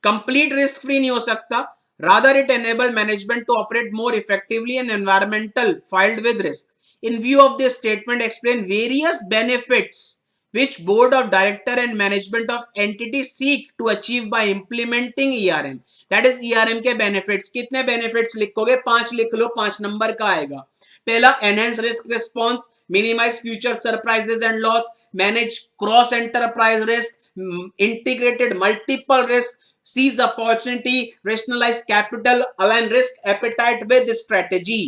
S1: कंप्लीट रिस्क फ्री नहीं हो सकता, rather it enable management to operate more effectively and environmental filled with risk. In view of this statement explain various benefits which board of director and management of entity seek to achieve by implementing ERM. that is ERM के benefits। कितने benefits लिखोगे? 5 लिख लो, 5 number का आएगा। पहला, enhance risk response, minimize future surprises and loss, manage cross enterprise risk, integrated multiple risk, seize opportunity, rationalize capital, align risk appetite with strategy।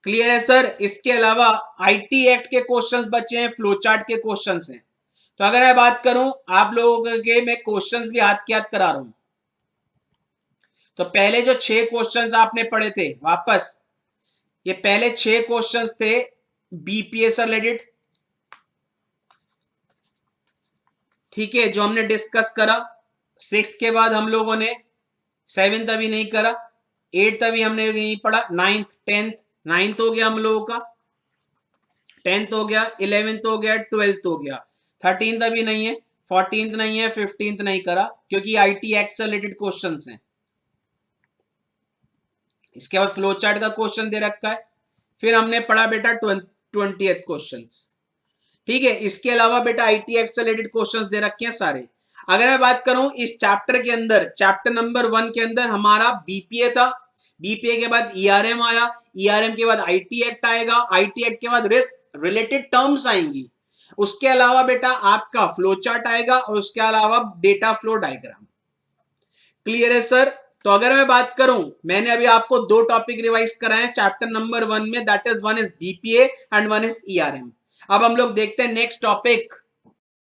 S1: Clear है sir? इसके अलावा आईटी एक्ट के क्वेश्चंस बचे हैं, फ्लो चार्ट के questions हैं। तो अगर मैं बात करूं आप लोगों के, मैं क्वेश्चंस भी हाथ के हाथ करा रहा हूं। तो पहले जो 6 क्वेश्चंस आपने पढ़े थे, वापस ये पहले 6 क्वेश्चंस थे बीपीए से रिलेटेड। ठीक है, जो हमने डिस्कस करा। 6th के बाद हम लोगों ने 7th अभी नहीं करा, 8th अभी हमने नहीं पढ़ा, 9th 10th, 9th हो गया हम लोगों का, 10th हो गया, 11th हो गया, 12th हो गया। 13th अभी नहीं है, 14th नहीं है, 15th नहीं करा, क्योंकि आईटी एक्ट से रिलेटेड क्वेश्चंस हैं। इसके बाद फ्लो चार्ट का क्वेश्चन दे रखा है। फिर हमने पढ़ा बेटा 20th क्वेश्चंस। ठीक है, इसके अलावा बेटा आईटी एक्ट से रिलेटेड क्वेश्चंस दे रखे हैं सारे। अगर मैं बात करूं इस चैप्टर के अंदर, चैप्टर नंबर 1 के अंदर हमारा बीपीए था, बीपीए के बाद ईआरएम आया, ईआरएम के बाद आईटी एक्ट आएगा, आईटी एक्ट के बाद रिस्क रिलेटेड टर्म्स आएंगी, उसके अलावा बेटा आपका फ्लो चार्ट आएगा और उसके अलावा डेटा फ्लो डायग्राम। क्लियर है सर? तो अगर मैं बात करूं, मैंने अभी आपको 2 टॉपिक रिवाइज कराए हैं चैप्टर नंबर 1 में, that is one is BPA and one is ERM. अब हम लोग देखते हैं नेक्स्ट टॉपिक